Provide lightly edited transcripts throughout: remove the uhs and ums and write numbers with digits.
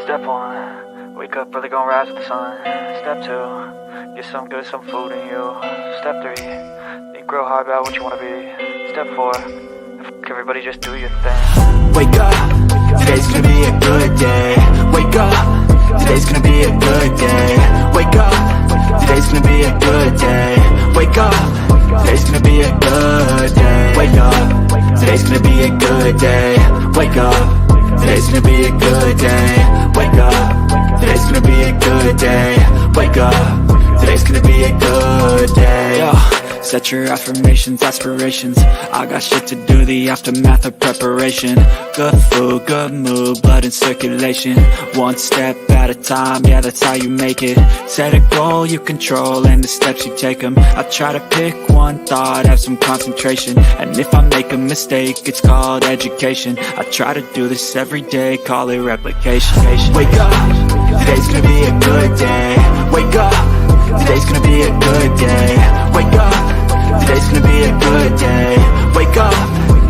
Step 1, wake up, really gonna rise with the sun. Step 2, get some good, some food in you. Step 3, think real hard about what you wanna be. Step 4, everybody just do your thing. Wake up, today's gonna be a good day. Wake up, today's gonna be a good day. Wake up, today's gonna be a good day. Wake up, today's gonna be a good day. Wake up, today's gonna be a good day. Wake up, today's gonna be a good day. Wake up, today's gonna be a good day. Wake up, today's gonna be a good day. Yo, set your affirmations, aspirations. I got shit to do, the aftermath of preparation. Good food, good mood, blood in circulation. One step at a time, yeah, that's how you make it. Set a goal you control and the steps you take them. I try to pick one thought, have some concentration. And if I make a mistake, it's called education. I try to do this every day, call it replication. Wake up, today's gonna be a good day. Wake up, today's gonna be a good day. Wake up, today's gonna be a good day. Wake up,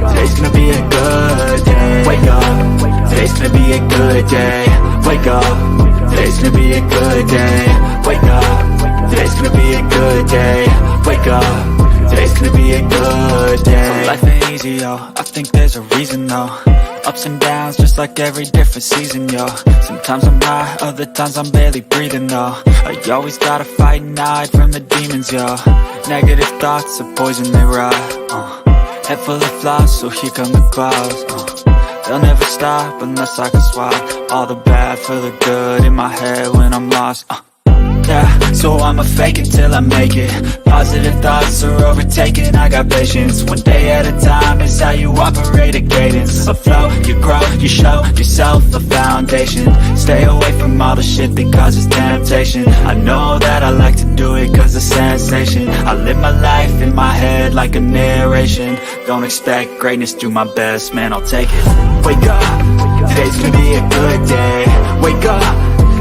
today's gonna be a good day. Wake up, today's gonna be a good day. Wake up, today's gonna be a good day. Wake up, today's gonna be a good day. Wake up, today's gonna be a good day. So life ain't easy, yo, I think there's a reason though. Ups and downs, just like every different season, yo. Sometimes I'm high, other times I'm barely breathing, though. I always gotta fight and hide from the demons, yo. Negative thoughts are poison, they rot. Head full of flies, so here come the clouds. They'll never stop unless I can swap all the bad for the good in my head when I'm lost. Yeah, so I'ma fake it till I make it. Positive thoughts are overtaken, I got patience. One day at a time is how you operate a cadence. A flow, you grow, you show yourself a foundation. Stay away from all the shit that causes temptation. I know that I like to do it cause it's sensation. I live my life in my head like a narration. Don't expect greatness, do my best, man, I'll take it. Wake up, today's gonna be a good day. Wake up,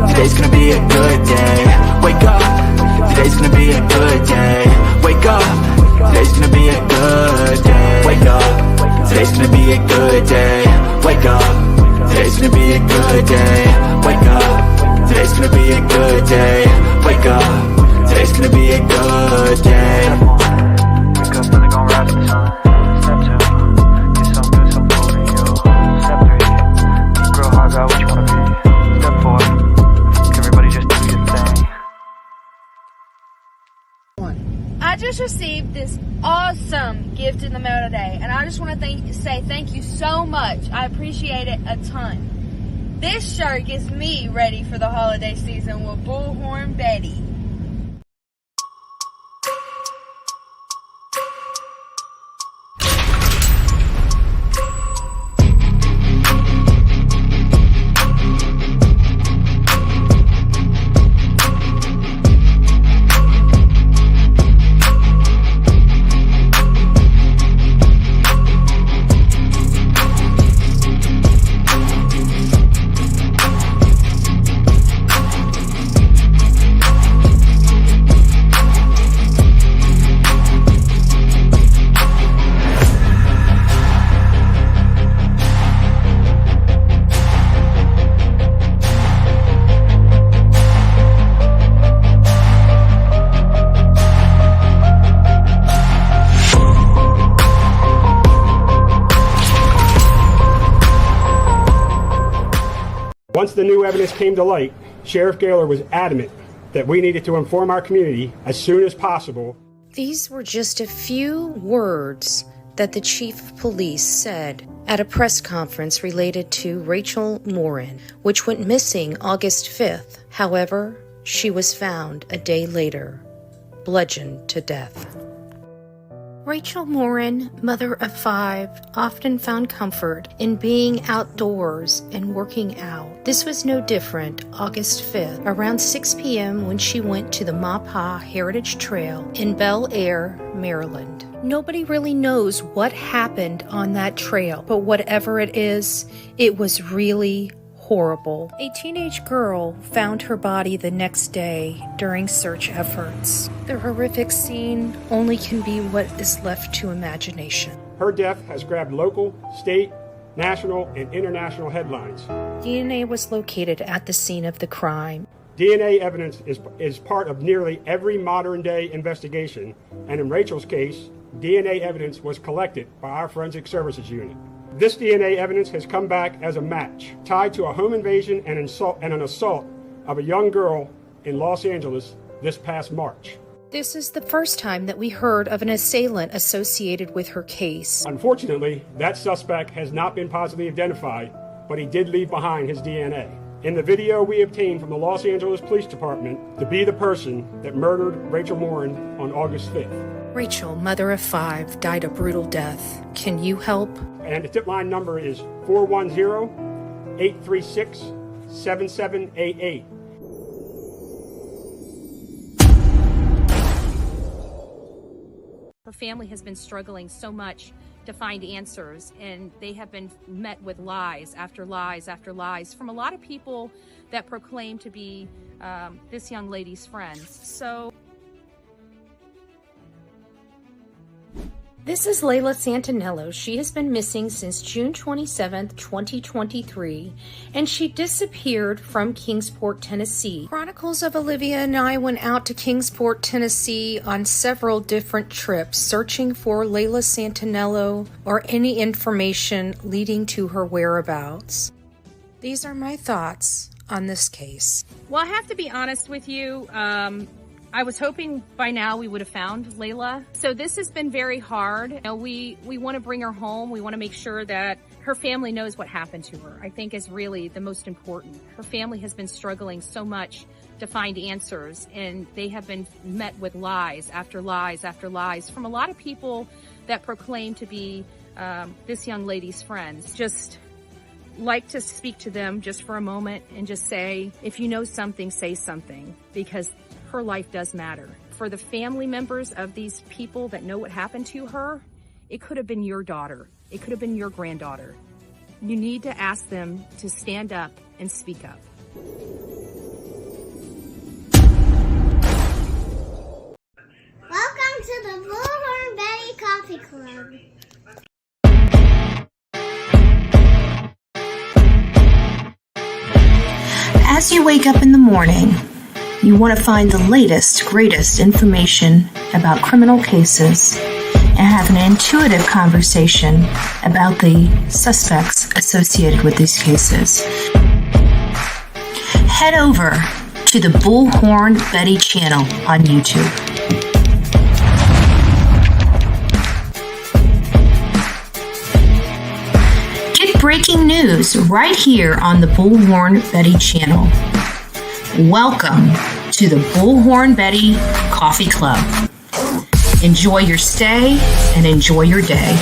today's gonna be a good day. Wake up, today's gonna be a good day. Wake up, today's gonna be a good day. Wake up, today's gonna be a good day. Wake up, today's gonna be a good day. Wake up, today's gonna be a good day. Wake up, today's gonna be a good day. Wake up, really gonna rise with the sun. Step 2, get some good, some food in you. Step 3, think real hard about what you wanna be. Step 4, everybody just do your thing. I just received this awesome gift in the mail today, and I just want to say thank you so much. I appreciate it a ton. This shirt gets me ready for the holiday season with Bullhorn Betty. Once the new evidence came to light, Sheriff Gaylor was adamant that we needed to inform our community as soon as possible. These were just a few words that the chief of police said at a press conference related to Rachel Morin, which went missing August 5th. However, she was found a day later, bludgeoned to death. Rachel Morin, mother of 5, often found comfort in being outdoors and working out. This was no different August 5th, around 6 p.m. when she went to the Maupassant Heritage Trail in Bel Air, Maryland. Nobody really knows what happened on that trail, but whatever it is, it was really horrible. A teenage girl found her body the next day during search efforts. The horrific scene only can be what is left to imagination. Her death has grabbed local, state, national and international headlines. DNA was located at the scene of the crime. DNA evidence is part of nearly every modern-day investigation, and in Rachel's case, DNA evidence was collected by our Forensic Services Unit. This DNA evidence has come back as a match, tied to a home invasion and an assault of a young girl in Los Angeles this past March. This is the first time that we heard of an assailant associated with her case. Unfortunately, that suspect has not been positively identified, but he did leave behind his DNA. In the video we obtained from the Los Angeles Police Department to be the person that murdered Rachel Morin on August 5th. Rachel, mother of 5, died a brutal death. Can you help? And the tip line number is 410-836-7788. Her family has been struggling so much to find answers, and they have been met with lies after lies after lies from a lot of people that proclaim to be this young lady's friends. So This is Layla Santinello. She has been missing since June 27th, 2023, and she disappeared from Kingsport, Tennessee. Chronicles of Olivia and I went out to Kingsport, Tennessee on several different trips, searching for Layla Santinello or any information leading to her whereabouts. These are my thoughts on this case. well, I have to be honest with you. I was hoping by now we would have found Layla. So this has been very hard. You know, we want to bring her home. We want to make sure that her family knows what happened to her, I think is really the most important. Her family has been struggling so much to find answers, and they have been met with lies after lies after lies from a lot of people that proclaim to be this young lady's friends. Just like to speak to them just for a moment and just say, if you know something, say something, because her life does matter. For the family members of these people that know what happened to her, it could have been your daughter. It could have been your granddaughter. You need to ask them to stand up and speak up. Welcome to the Bullhorn Betty Coffee Club. As you wake up in the morning, you want to find the latest, greatest information about criminal cases and have an intuitive conversation about the suspects associated with these cases. Head over to the Bullhorn Betty channel on YouTube. Get breaking news right here on the Bullhorn Betty channel. Welcome to the Bullhorn Betty Coffee Club. Enjoy your stay and enjoy your day.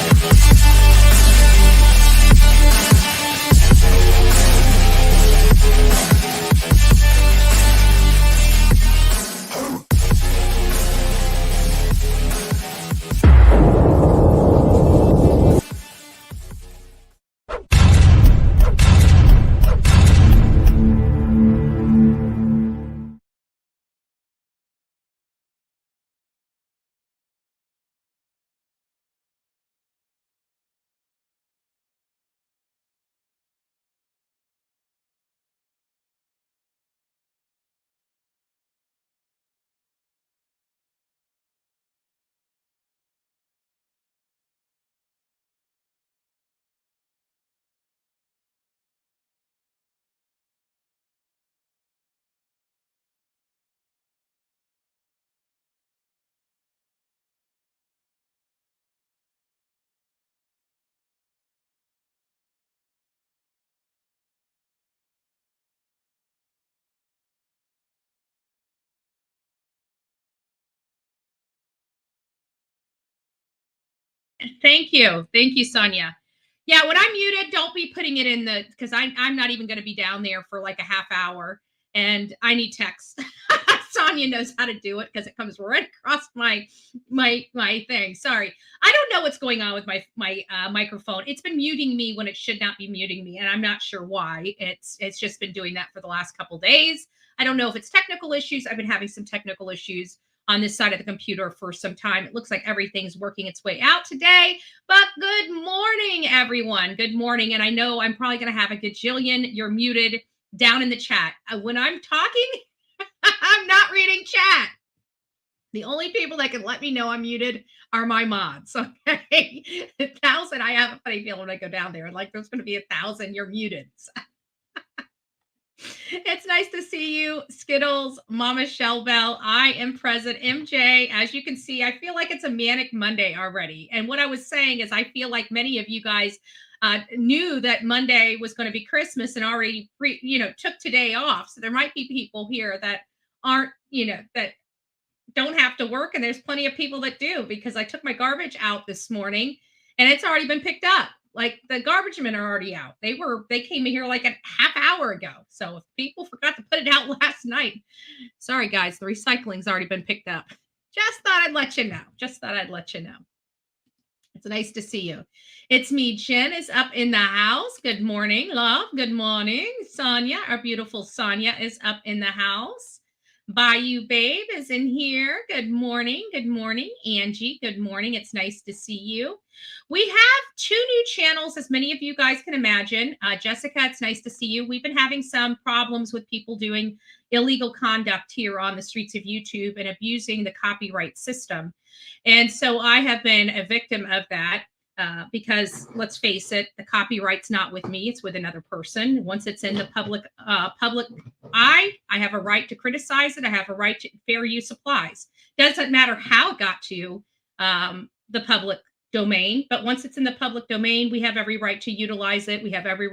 Thank you. Thank you, Sonia. Yeah, when I'm muted, don't be putting it in the, because I'm not even going to be down there for like a half hour and I need text. Sonia knows how to do it because it comes right across my thing. Sorry. I don't know what's going on with my microphone. It's been muting me when it should not be muting me, and I'm not sure why. It's just been doing that for the last couple days. I don't know if it's technical issues. I've been having some technical issues on this side of the computer for some time. It looks like everything's working its way out today, but good morning, everyone. Good morning. And I know I'm probably going to have a gajillion. You're muted down in the chat. When I'm talking, I'm not reading chat. The only people that can let me know I'm muted are my mods. Okay. 1,000. I have a funny feeling when I go down there. Like there's going to be 1,000. You're muted. It's nice to see you, Skittles, Mama Shellbell. I am present. MJ, as you can see, I feel like it's a manic Monday already. And what I was saying is I feel like many of you guys knew that Monday was going to be Christmas and already, took today off. So there might be people here that aren't, that don't have to work. And there's plenty of people that do, because I took my garbage out this morning and it's already been picked up. Like the garbage men are already out. They came in here like a half hour ago. So if people forgot to put it out last night, sorry guys, the recycling's already been picked up. Just thought I'd let you know. It's nice to see you. It's me. Jen is up in the house. Good morning, love. Good morning. Sonia, our beautiful Sonia, is up in the house. Bayou Babe is in here. Good morning. Good morning. Angie, good morning. It's nice to see you. We have 2 new channels, as many of you guys can imagine. Jessica, it's nice to see you. We've been having some problems with people doing illegal conduct here on the streets of YouTube and abusing the copyright system. And so I have been a victim of that. Because let's face it, the copyright's not with me, it's with another person. Once it's in the public eye, I have a right to criticize it. I have a right to fair use applies. Doesn't matter how it got to the public domain, but once it's in the public domain, we have every right to utilize it. We have every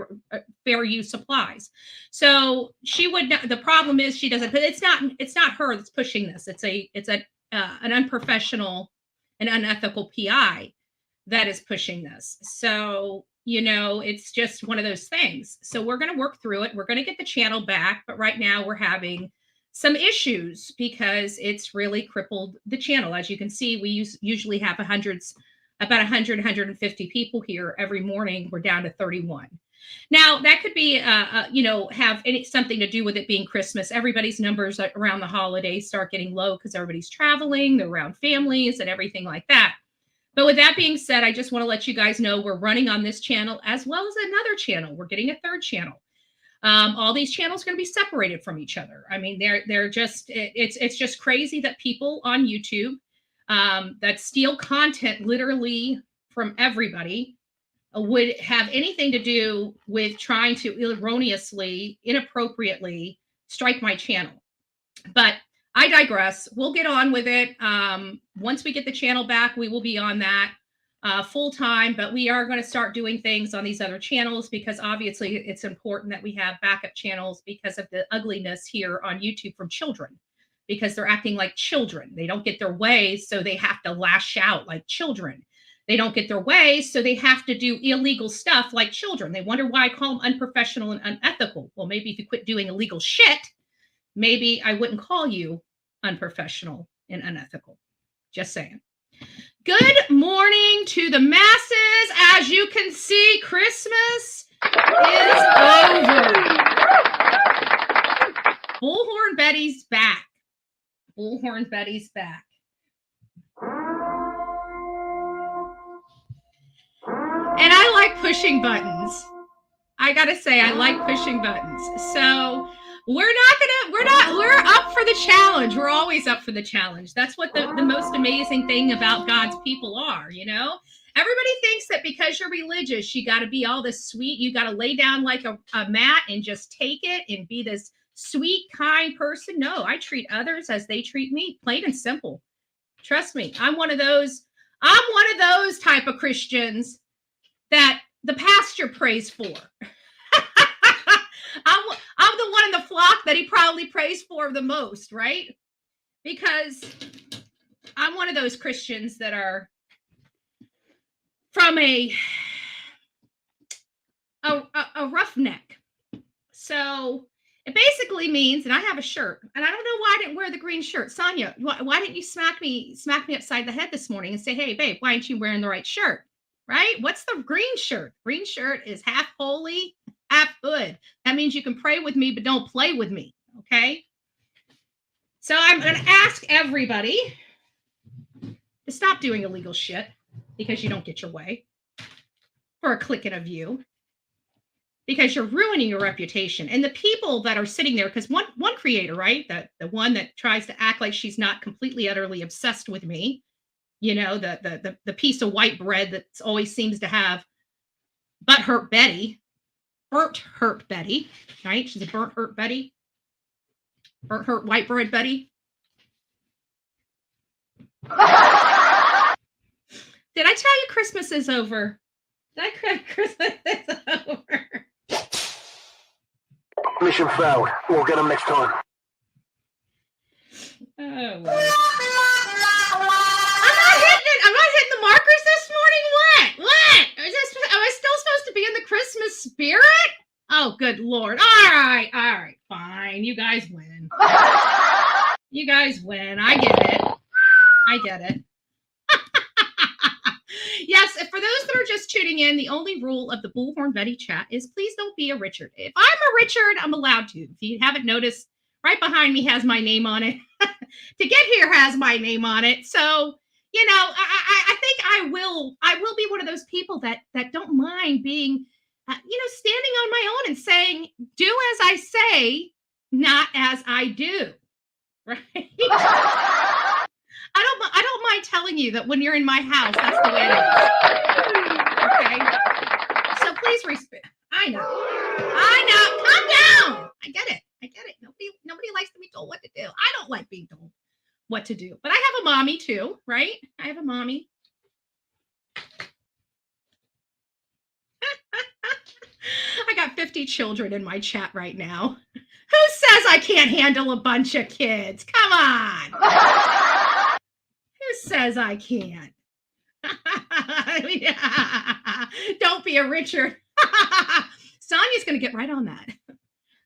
fair use applies. So she would not, the problem is she doesn't, but it's not her that's pushing this. It's an unprofessional and unethical PI that is pushing this. So, it's just one of those things. So we're going to work through it. We're going to get the channel back. But right now we're having some issues because it's really crippled the channel. As you can see, we usually have about 100, 150 people here every morning. We're down to 31. Now that could be, have something to do with it being Christmas. Everybody's numbers around the holidays start getting low because everybody's traveling, they're around families and everything like that. But with that being said, I just want to let you guys know we're running on this channel as well as another channel. We're getting a 3rd channel. All these channels are going to be separated from each other. I mean, they're just, it's just crazy that people on YouTube that steal content literally from everybody would have anything to do with trying to erroneously, inappropriately strike my channel. But I digress. We'll get on with it. Once we get the channel back, we will be on that full time, but we are going to start doing things on these other channels because obviously it's important that we have backup channels because of the ugliness here on YouTube from children, because they're acting like children. They don't get their way, so they have to lash out like children. They don't get their way, so they have to do illegal stuff like children. They wonder why I call them unprofessional and unethical. Well, maybe if you quit doing illegal shit, maybe I wouldn't call you unprofessional and unethical. Just saying. Good morning to the masses. As you can see, Christmas is over. Bullhorn Betty's back. Bullhorn Betty's back. And I like pushing buttons. I gotta say, I like pushing buttons. So we're up for the challenge. We're always up for the challenge. That's what the most amazing thing about God's people are, Everybody thinks that because you're religious, you got to be all this sweet. You got to lay down like a mat and just take it and be this sweet, kind person. No, I treat others as they treat me, plain and simple. Trust me, I'm one of those type of Christians that the pastor prays for. I'm the one in the flock that he probably prays for the most, right? Because I'm one of those Christians that are from a roughneck. So it basically means, and I have a shirt, and I don't know why I didn't wear the green shirt. Sonia, why didn't you smack me upside the head this morning and say, hey, babe, why aren't you wearing the right shirt? Right? What's the green shirt? Green shirt is half holy, half hood. That means you can pray with me, but don't play with me. Okay. So I'm going to ask everybody to stop doing illegal shit because you don't get your way for a click and a view, because you're ruining your reputation. And the people that are sitting there, because one creator, right, the one that tries to act like she's not completely, utterly obsessed with me, you know, the piece of white bread that always seems to have burnt hurt Betty, right? She's a burnt hurt Betty, burnt hurt white bread Betty. Did I tell you Christmas is over? Did I cry Christmas is over? Mission failed. We'll get them next time. Oh, I'm not hitting the markers this morning. What? Am I still supposed to be in the Christmas spirit? Oh, good Lord. All right, fine. You guys win. You guys win. I get it. Yes, for those that are just tuning in, the only rule of the Bullhorn Betty chat is please don't be a Richard. If I'm a Richard, I'm allowed to. If you haven't noticed, right behind me has my name on it. To get here has my name on it. So, you know, I think I will be one of those people that don't mind being, standing on my own and saying, do as I say, not as I do. Right? I don't mind telling you that when you're in my house, that's the way it is. Okay? So please respect. I know. Calm down. I get it. Nobody likes to be told what to do. I don't like being told what to do. But I have a mommy too, right? I have a mommy. I got 50 children in my chat right now. Who says I can't handle a bunch of kids? Come on. Who says I can't? Don't be a Richard. Sonia's going to get right on that.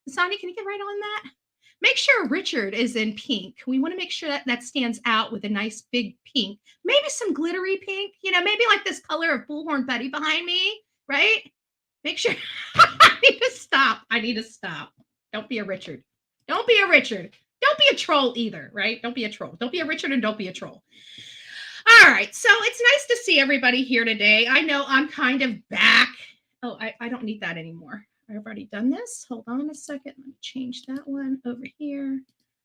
Sonia, can you get right on that? Make sure Richard is in pink. We want to make sure that stands out with a nice big pink. Maybe some glittery pink. Maybe like this color of Bullhorn Betty behind me, right? Make sure. I need to stop. Don't be a Richard. Don't be a Don't be a troll either, right? Don't be a troll. Don't be a Richard and don't be a troll. All right. So it's nice to see everybody here today. I know I'm kind of back. Oh, I don't need that anymore. I've already done this. Hold on a second. Let me change that one over here.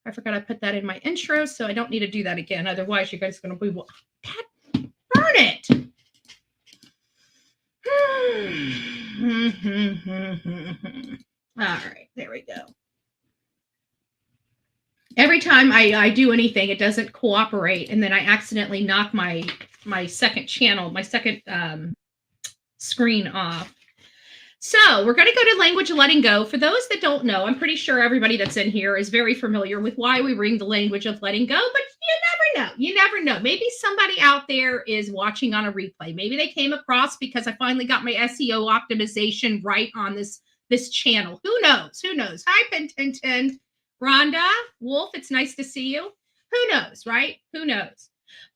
I forgot I put that in my intro, so I don't need to do that again. Otherwise, you guys are going to be, burn it. All right. There we go. Every time I do anything, it doesn't cooperate, and then I accidentally knock my second channel, my second screen off. So we're going to go to language of letting go. For those that don't know, I'm pretty sure everybody that's in here is very familiar with why we bring the language of letting go, but you never know. Maybe somebody out there is watching on a replay. Maybe they came across because I finally got my SEO optimization right on this channel. Who knows? Hi, Pintintin. Rhonda, Wolf, it's nice to see you. Who knows, right? Who knows?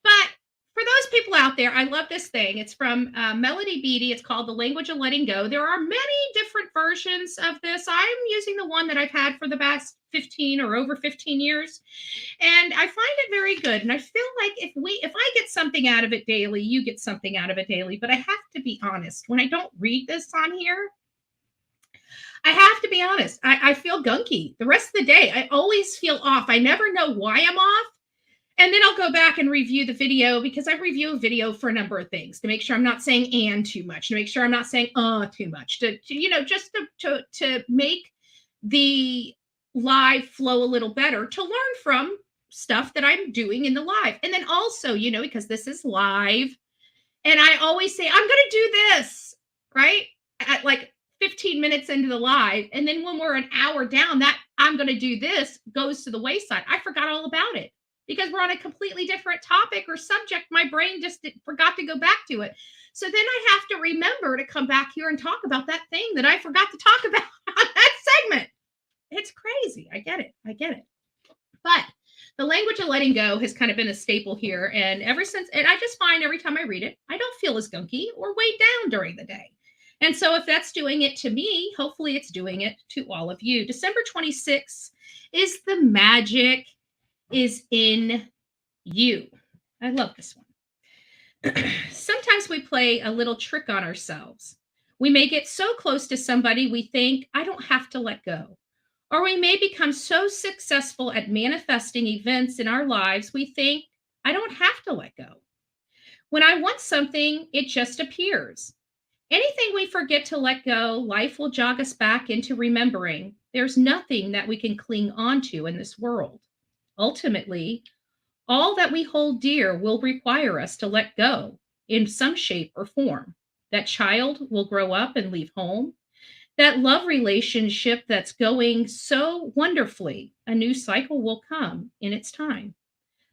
But for those people out there, I love this thing. It's from Melody Beatty. It's called The Language of Letting Go. There are many different versions of this. I'm using the one that I've had for the past 15 or over 15 years. And I find it very good. And I feel like if I get something out of it daily, you get something out of it daily. But I have to be honest. When I don't read this on here, I have to be honest. I feel gunky the rest of the day. I always feel off. I never know why I'm off. And then I'll go back and review the video, because I review a video for a number of things to make sure I'm not saying "and" too much, to make sure I'm not saying too much, to make the live flow a little better, to learn from stuff that I'm doing in the live. And then also, because this is live, and I always say, I'm going to do this, right? At like 15 minutes into the live. And then when we're an hour down, that I'm going to do this goes to the wayside. I forgot all about it. Because we're on a completely different topic or subject. My brain just forgot to go back to it. So then I have to remember to come back here and talk about that thing that I forgot to talk about on that segment. It's crazy. I get it. But the language of letting go has kind of been a staple here. And ever since, and I just find every time I read it, I don't feel as gunky or weighed down during the day. And so if that's doing it to me, hopefully it's doing it to all of you. December 26th is the magic is in you. I love this one. Sometimes we play a little trick on ourselves. We may get so close to somebody we think, I don't have to let go. Or we may become so successful at manifesting events in our lives, we think, I don't have to let go. When I want something, it just appears. Anything we forget to let go, life will jog us back into remembering there's nothing that we can cling onto in this world. Ultimately, all that we hold dear will require us to let go in some shape or form. That child will grow up and leave home. That love relationship that's going so wonderfully, a new cycle will come in its time.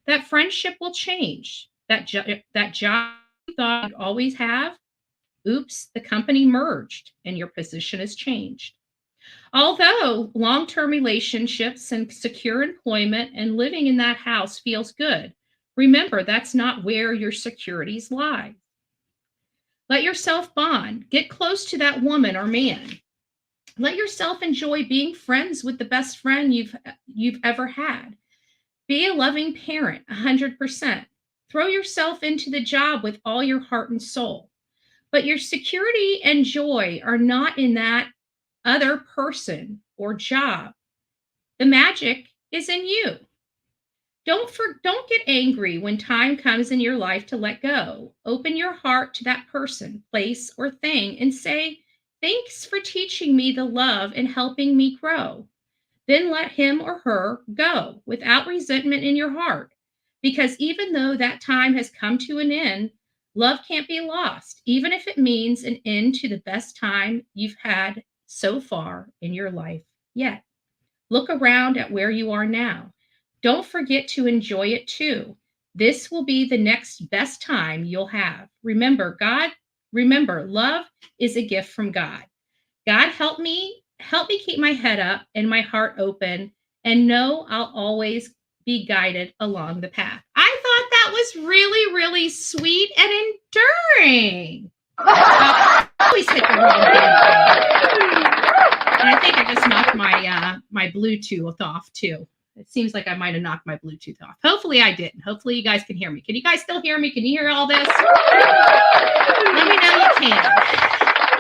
That friendship will change. That job you thought you'd always have, oops, the company merged and your position has changed. Although long-term relationships and secure employment and living in that house feels good, remember that's not where your securities lie. Let yourself bond. Get close to that woman or man. Let yourself enjoy being friends with the best friend you've ever had. Be a loving parent, 100%. Throw yourself into the job with all your heart and soul. But your security and joy are not in that other person or job. The magic is in you. Don't get angry when time comes in your life to let go. Open your heart to that person, place, or thing and say, thanks for teaching me the love and helping me grow. Then let him or her go without resentment in your heart. Because even though that time has come to an end, love can't be lost, even if it means an end to the best time you've had so far in your life yet. Look around at where you are now. Don't forget to enjoy it too. This will be the next best time you'll have. Remember, love is a gift from God. God, help me keep my head up and my heart open and know I'll always be guided along the path. I thought that was really, really sweet and enduring. I always hit the wrong thing. And I think I just knocked my Bluetooth off too. It seems like I might have knocked my Bluetooth off. Hopefully I didn't. Hopefully you guys can hear me. Can you guys still hear me? Can you hear all this? Let me know you can.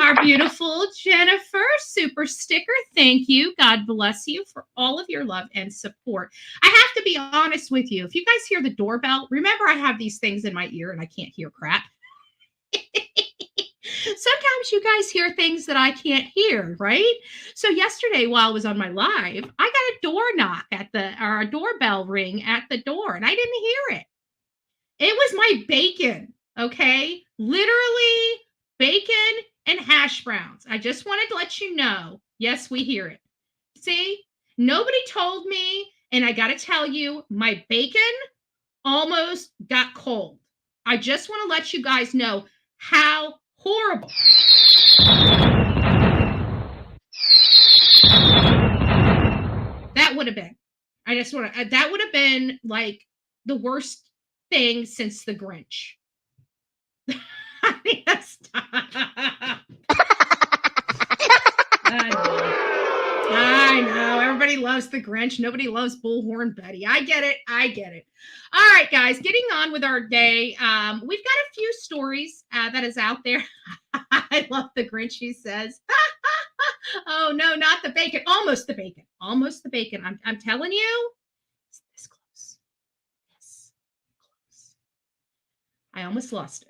Our beautiful Jennifer super sticker. Thank you. God bless you for all of your love and support. I have to be honest with you. If you guys hear the doorbell, remember I have these things in my ear and I can't hear crap. Sometimes you guys hear things that I can't hear, right? So yesterday while I was on my live, I got a door knock or a doorbell ring at the door and I didn't hear it. It was my bacon, okay? Literally bacon and hash browns. I just wanted to let you know, yes, we hear it. See, nobody told me, and I got to tell you, my bacon almost got cold. I just want to let you guys know how horrible. That would have been. That would have been like the worst thing since the Grinch. I know. Everybody loves the Grinch. Nobody loves Bullhorn Betty. I get it. All right, guys, getting on with our day. We've got a few stories that is out there. I love the Grinch, she says. Oh, no, not the bacon. Almost the bacon. I'm telling you, it's this close. This close. I almost lost it.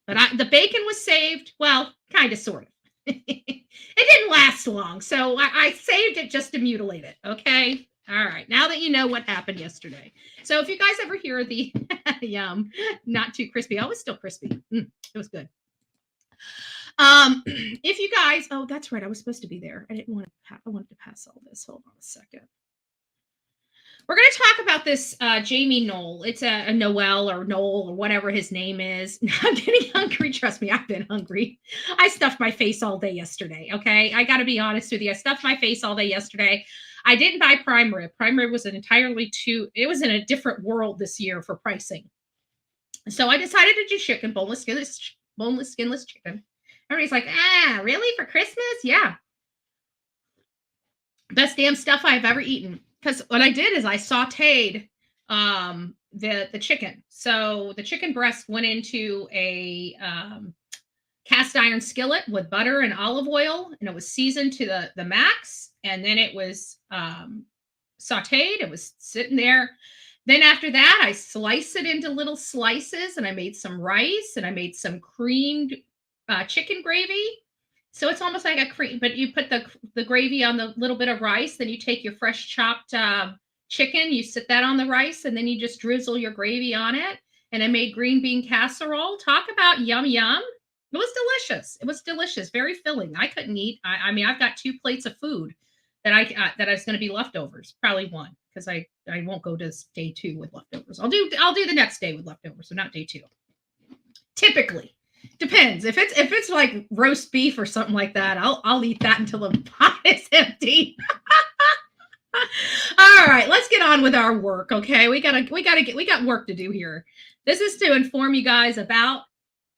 But the bacon was saved. Well, kind of, sort of. It didn't last long, so I saved it just to mutilate it, okay? All right, now that you know what happened yesterday. So if you guys ever hear the yum, not too crispy. Oh, it was still crispy. It was good. If you guys, oh, that's right, I was supposed to be there. I wanted to pass all this. Hold on a second. We're going to talk about this Jamie Knoll. It's a Noel or Knoll or whatever his name is. I'm getting hungry. Trust me, I've been hungry. I stuffed my face all day yesterday, okay? I got to be honest with you. I stuffed my face all day yesterday. I didn't buy prime rib. Prime rib was it was in a different world this year for pricing. So I decided to do chicken, boneless, skinless chicken. Everybody's like, really? For Christmas? Yeah. Best damn stuff I've ever eaten. because what I did is I sauteed the chicken. So the chicken breast went into a cast iron skillet with butter and olive oil, and it was seasoned to the max. And then it was sauteed. It was sitting there. Then after that, I sliced it into little slices, and I made some rice, and I made some creamed chicken gravy. So it's almost like a cream, but you put the gravy on the little bit of rice. Then you take your fresh chopped chicken, you sit that on the rice, and then you just drizzle your gravy on it. And I made green bean casserole. Talk about yum yum. It was delicious. It was delicious, very filling. I couldn't eat. I mean, I've got 2 plates of food that that is going to be leftovers. Probably 1, because I won't go to day 2 with leftovers. I'll do the next day with leftovers, so not day 2. Typically, depends. If it's like roast beef or something like that, I'll eat that until the pot is empty. All right, let's get on with our work. Okay, we got work to do here. This is to inform you guys about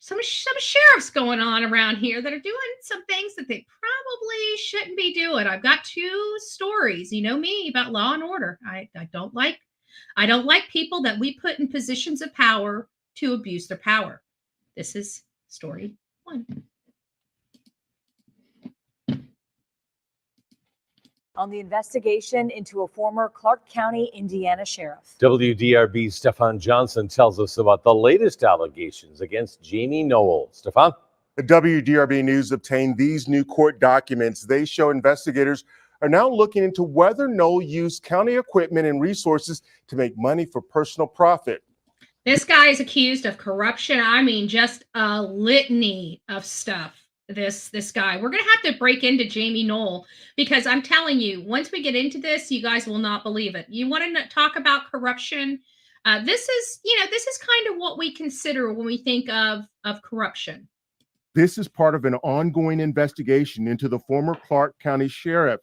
some sheriffs going on around here that are doing some things that they probably shouldn't be doing. I've got 2 stories. You know me about law and order. I don't like people that we put in positions of power to abuse their power. This is story 1. On the investigation into a former Clark County, Indiana sheriff. WDRB's Stefan Johnson tells us about the latest allegations against Jamie Knoll. Stefan? The WDRB News obtained these new court documents. They show investigators are now looking into whether Knoll used county equipment and resources to make money for personal profit. This guy is accused of corruption. I mean, just a litany of stuff. This guy. We're going to have to break into Jamie Knoll, because I'm telling you, once we get into this, you guys will not believe it. You want to talk about corruption? This is kind of what we consider when we think of corruption. This is part of an ongoing investigation into the former Clark County sheriff.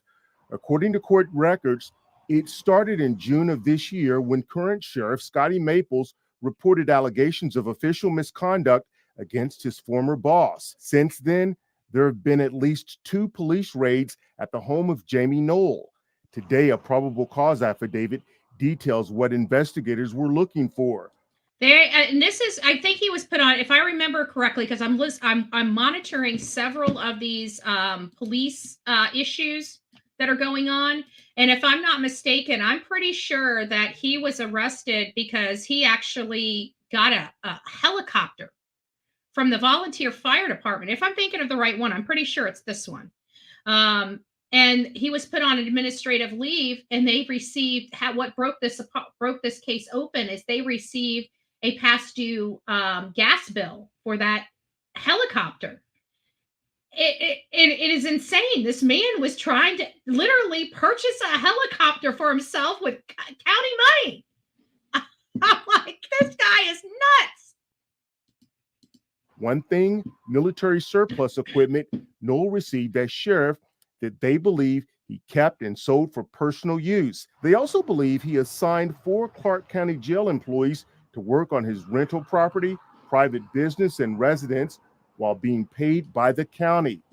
According to court records, it started in June of this year when current sheriff Scotty Maples reported allegations of official misconduct against his former boss. Since then, there have been at least 2 police raids at the home of Jamie Knoll. Today, a probable cause affidavit details what investigators were looking for. And this is, I think he was put on, if I remember correctly, because I'm monitoring several of these police issues that are going on. And if I'm not mistaken, I'm pretty sure that he was arrested because he actually got a helicopter from the volunteer fire department. If I'm thinking of the right one, I'm pretty sure it's this one. And he was put on administrative leave, and they received what broke this case open is they received a past due gas bill for that helicopter. It is insane. This man was trying to literally purchase a helicopter for himself with county money. I'm like, this guy is nuts. One thing, military surplus equipment Knoll received as sheriff that they believe he kept and sold for personal use. They also believe he assigned 4 Clark County jail employees to work on his rental property, private business, and residence while being paid by the county.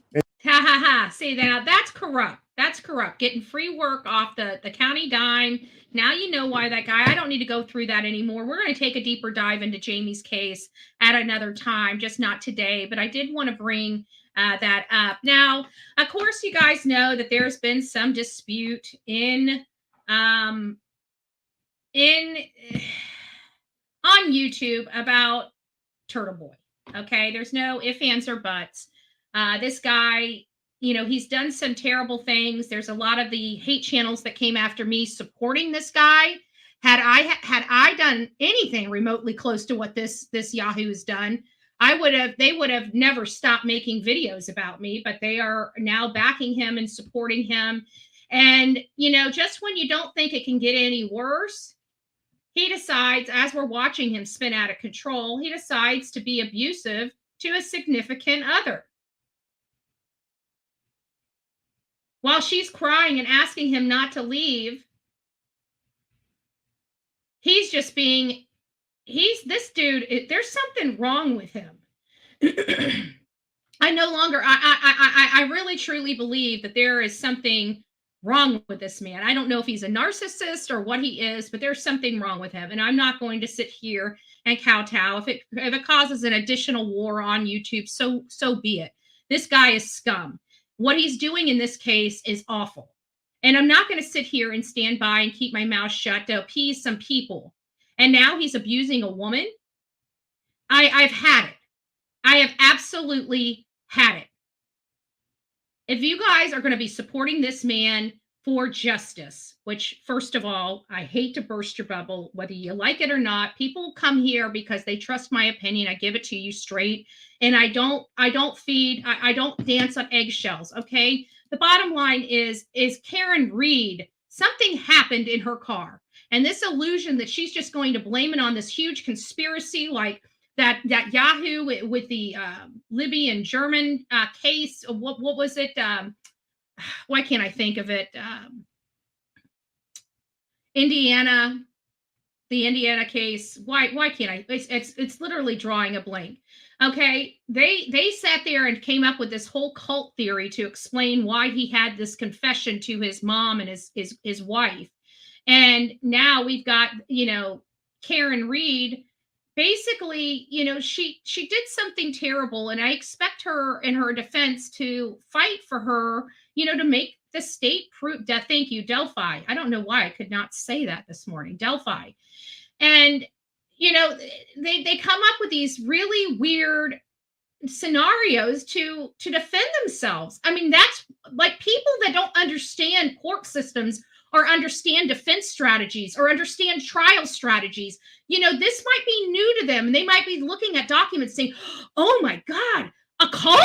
See, now that's corrupt. That's corrupt. Getting free work off the county dime. Now you know why that guy, I don't need to go through that anymore. We're going to take a deeper dive into Jamie's case at another time, just not today. But I did want to bring that up. Now, of course, you guys know that there's been some dispute on YouTube about Turtle Boy. Okay, there's no ifs, ands, or buts. This guy, he's done some terrible things. There's a lot of the hate channels that came after me supporting this guy. Had I done anything remotely close to what this Yahoo has done, they would have never stopped making videos about me, but they are now backing him and supporting him. And, just when you don't think it can get any worse, he decides, as we're watching him spin out of control, he decides to be abusive to a significant other. While she's crying and asking him not to leave, he's just this dude, there's something wrong with him. I really truly believe that there is something wrong with this man. I don't know if he's a narcissist or what he is, but there's something wrong with him. And I'm not going to sit here and kowtow. If it causes an additional war on YouTube, so be it. This guy is scum. What he's doing in this case is awful. And I'm not going to sit here and stand by and keep my mouth shut to appease some people. And now he's abusing a woman. I've had it. I have absolutely had it. If you guys are going to be supporting this man for justice, which, first of all, I hate to burst your bubble, whether you like it or not, people come here because they trust my opinion. I give it to you straight. And I don't dance on eggshells. Okay. The bottom line is Karen Reed, something happened in her car. And this illusion that she's just going to blame it on this huge conspiracy, like that Yahoo with the Libyan German case. What was it? Why can't I think of it? Indiana, the Indiana case. Why can't I? It's literally drawing a blank. Okay, they sat there and came up with this whole cult theory to explain why he had this confession to his mom and his wife, and now we've got Karen Reed. Basically, she did something terrible, and I expect her in her defense to fight for her, to make the state prove. Thank you, Delphi. I don't know why I could not say that this morning, Delphi. And they come up with these really weird scenarios to defend themselves. I mean, that's like people that don't understand court systems or understand defense strategies or understand trial strategies. This might be new to them, and they might be looking at documents saying, oh my God, a cult?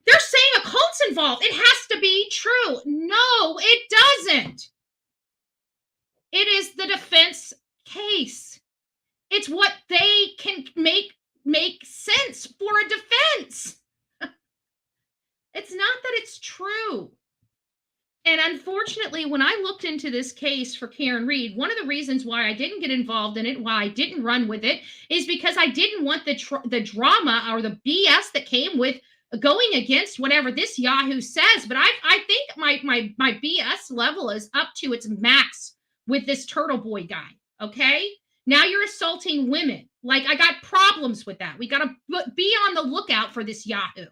They're saying a cult's involved. It has to be true. No, it doesn't. It is the defense case. It's what they can make sense for a defense. It's not that it's true. And unfortunately, when I looked into this case for Karen Reed, one of the reasons why I didn't get involved in it, why I didn't run with it, is because I didn't want the drama or the BS that came with going against whatever this Yahoo says. But I think my BS level is up to its max with this Turtle Boy guy. Okay, now you're assaulting women. Like, I got problems with that. We got to be on the lookout for this Yahoo.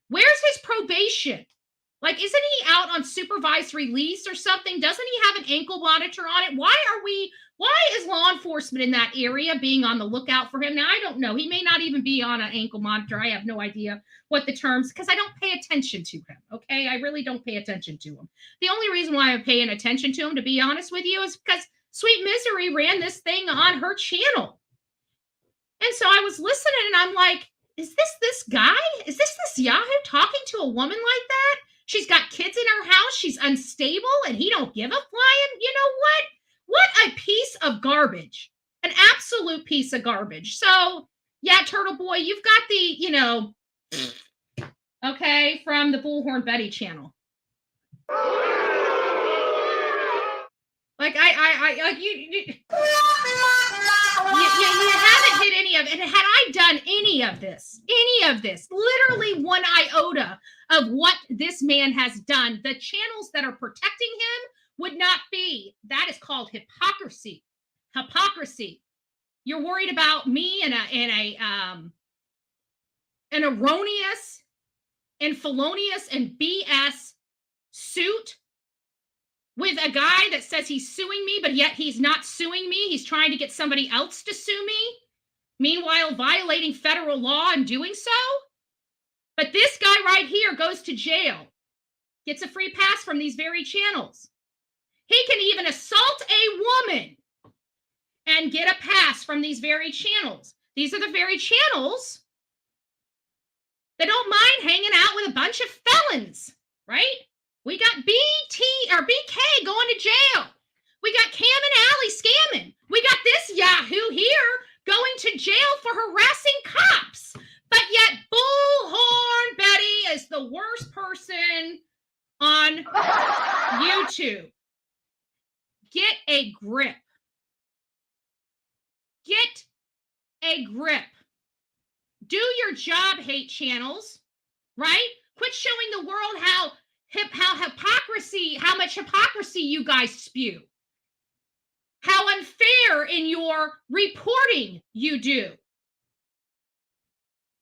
Where's his probation? Like, isn't he out on supervised release or something? Doesn't he have an ankle monitor on it? Why is law enforcement in that area being on the lookout for him? Now, I don't know. He may not even be on an ankle monitor. I have no idea what the terms, because I don't pay attention to him. Okay. I really don't pay attention to him. The only reason why I'm paying attention to him, to be honest with you, is because Sweet Misery ran this thing on her channel. And so I was listening and I'm like, is this guy? Is this Yahoo talking to a woman like that? She's got kids in her house. She's unstable and he don't give a flying. You know what? What a piece of garbage. An absolute piece of garbage. So yeah, Turtle Boy, you've got the, okay, from the Bullhorn Betty channel. Like I like you haven't hit any of it. Had I done any of this, literally one iota of what this man has done, the channels that are protecting him would not be. That is called hypocrisy. Hypocrisy. You're worried about me in an erroneous and felonious and BS suit with a guy that says he's suing me, but yet he's not suing me. He's trying to get somebody else to sue me, meanwhile violating federal law and doing so. But this guy right here goes to jail, gets a free pass from these very channels. He can even assault a woman and get a pass from these very channels. These are the very channels that don't mind hanging out with a bunch of felons, right? We got BK going to jail. We got Cam and Allie scamming. We got this Yahoo here going to jail for harassing cops. But yet Bullhorn Betty is the worst person on YouTube. Get a grip. Get a grip. Do your job, hate channels, right? Quit showing the world how how much hypocrisy you guys spew. How unfair in your reporting you do.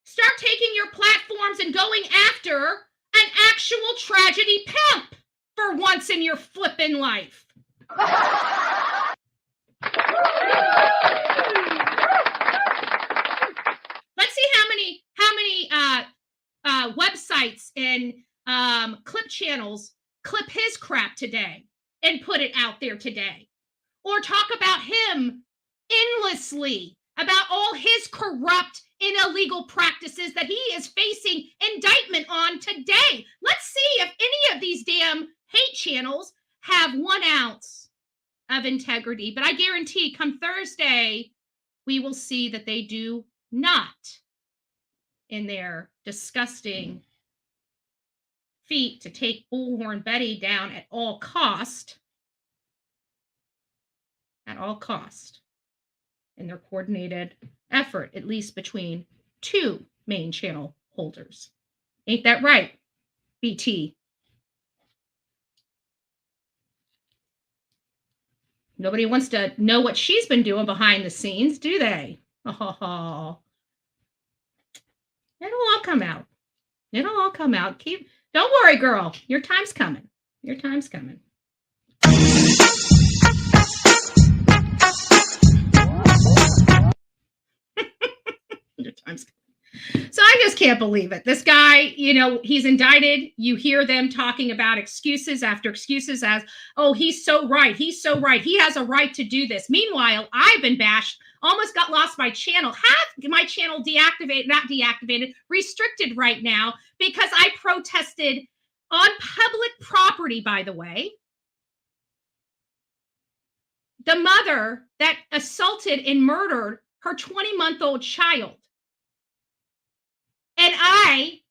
Start taking your platforms and going after an actual tragedy pimp for once in your flippin' life. Let's see how many websites and clip channels clip his crap today and put it out there today, or talk about him endlessly, about all his corrupt and illegal practices that he is facing indictment on today. Let's see if any of these damn hate channels have 1 ounce of integrity. But I guarantee come Thursday, we will see that they do not, in their disgusting feat to take Bullhorn Betty down at all cost. At all cost. In their coordinated effort, at least between 2 main channel holders. Ain't that right, BT? Nobody wants to know what she's been doing behind the scenes, do they? Oh. It'll all come out. It'll all come out. Don't worry, girl. Your time's coming. Your time's coming. Your time's coming. So I just can't believe it. This guy, he's indicted. You hear them talking about excuses after excuses as, oh, he's so right. He's so right. He has a right to do this. Meanwhile, I've been bashed, almost got lost my channel, have my channel restricted right now because I protested on public property, by the way. The mother that assaulted and murdered her 20-month-old child. And I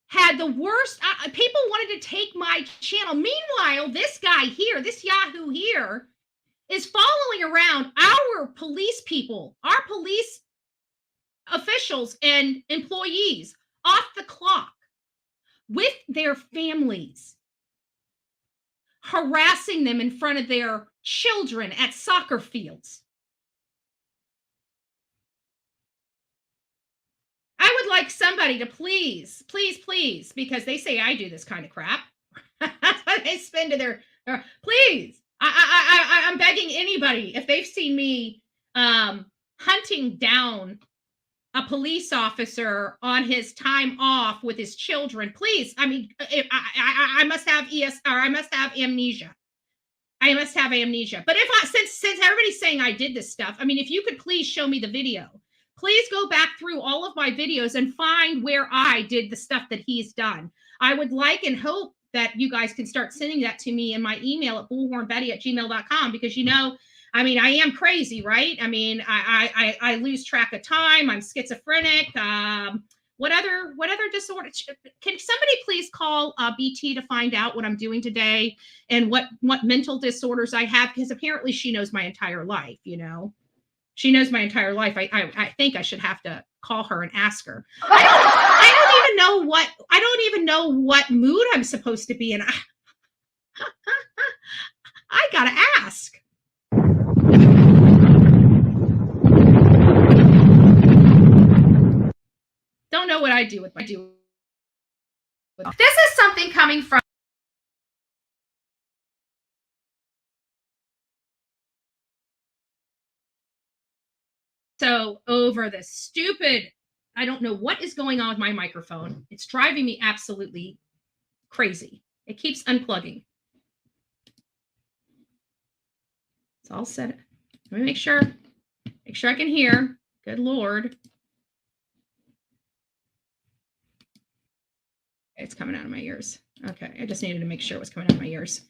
had the worst, people wanted to take my channel. Meanwhile, this guy here, this Yahoo here, is following around our police people, our police officials and employees off the clock with their families, harassing them in front of their children at soccer fields. I would like somebody to please, because they say I do this kind of crap. That's what they spend to their, please. I'm begging anybody, if they've seen me hunting down a police officer on his time off with his children, please. I mean, I must have I must have amnesia. I must have amnesia. But since everybody's saying I did this stuff, I mean, if you could please show me the video. Please go back through all of my videos and find where I did the stuff that he's done. I would like and hope that you guys can start sending that to me in my email at bullhornbetty@gmail.com, because, I mean, I am crazy, right? I mean, I lose track of time. I'm schizophrenic. What other disorder? Can somebody please call BT to find out what I'm doing today and what mental disorders I have? Because apparently she knows my entire life, She knows my entire life. I think I should have to call her and ask her. I don't even know what mood I'm supposed to be in. I gotta ask. Don't know what I do with my do. This is something coming from. So over the stupid, I don't know what is going on with my microphone. It's driving me absolutely crazy. It keeps unplugging. It's all set. Let me make sure I can hear. Good Lord. It's coming out of my ears. Okay, I just needed to make sure it was coming out of my ears.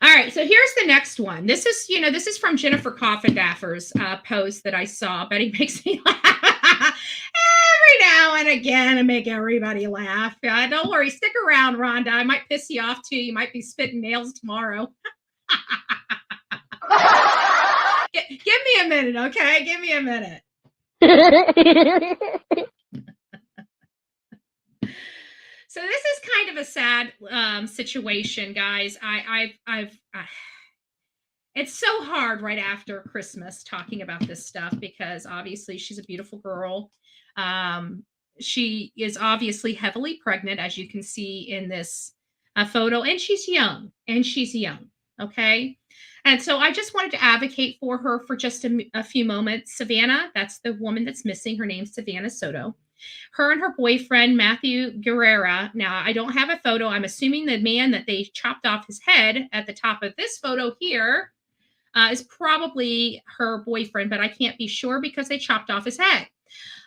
All right, so here's the next one. This is from Jennifer Coffindaffer's post that I saw. Betty makes me laugh every now and again and make everybody laugh. Don't worry, stick around, Rhonda. I might piss you off too. You might be spitting nails tomorrow. Give me a minute, okay? Give me a minute. So this is kind of a sad situation, guys. It's so hard right after Christmas talking about this stuff because obviously she's a beautiful girl. She is obviously heavily pregnant, as you can see in this photo, and she's young. Okay. And so I just wanted to advocate for her for just a few moments. Savannah, that's the woman that's missing. Her name's Savannah Soto. Her and her boyfriend, Matthew Guerrera. Now, I don't have a photo. I'm assuming the man that they chopped off his head at the top of this photo here is probably her boyfriend, but I can't be sure because they chopped off his head.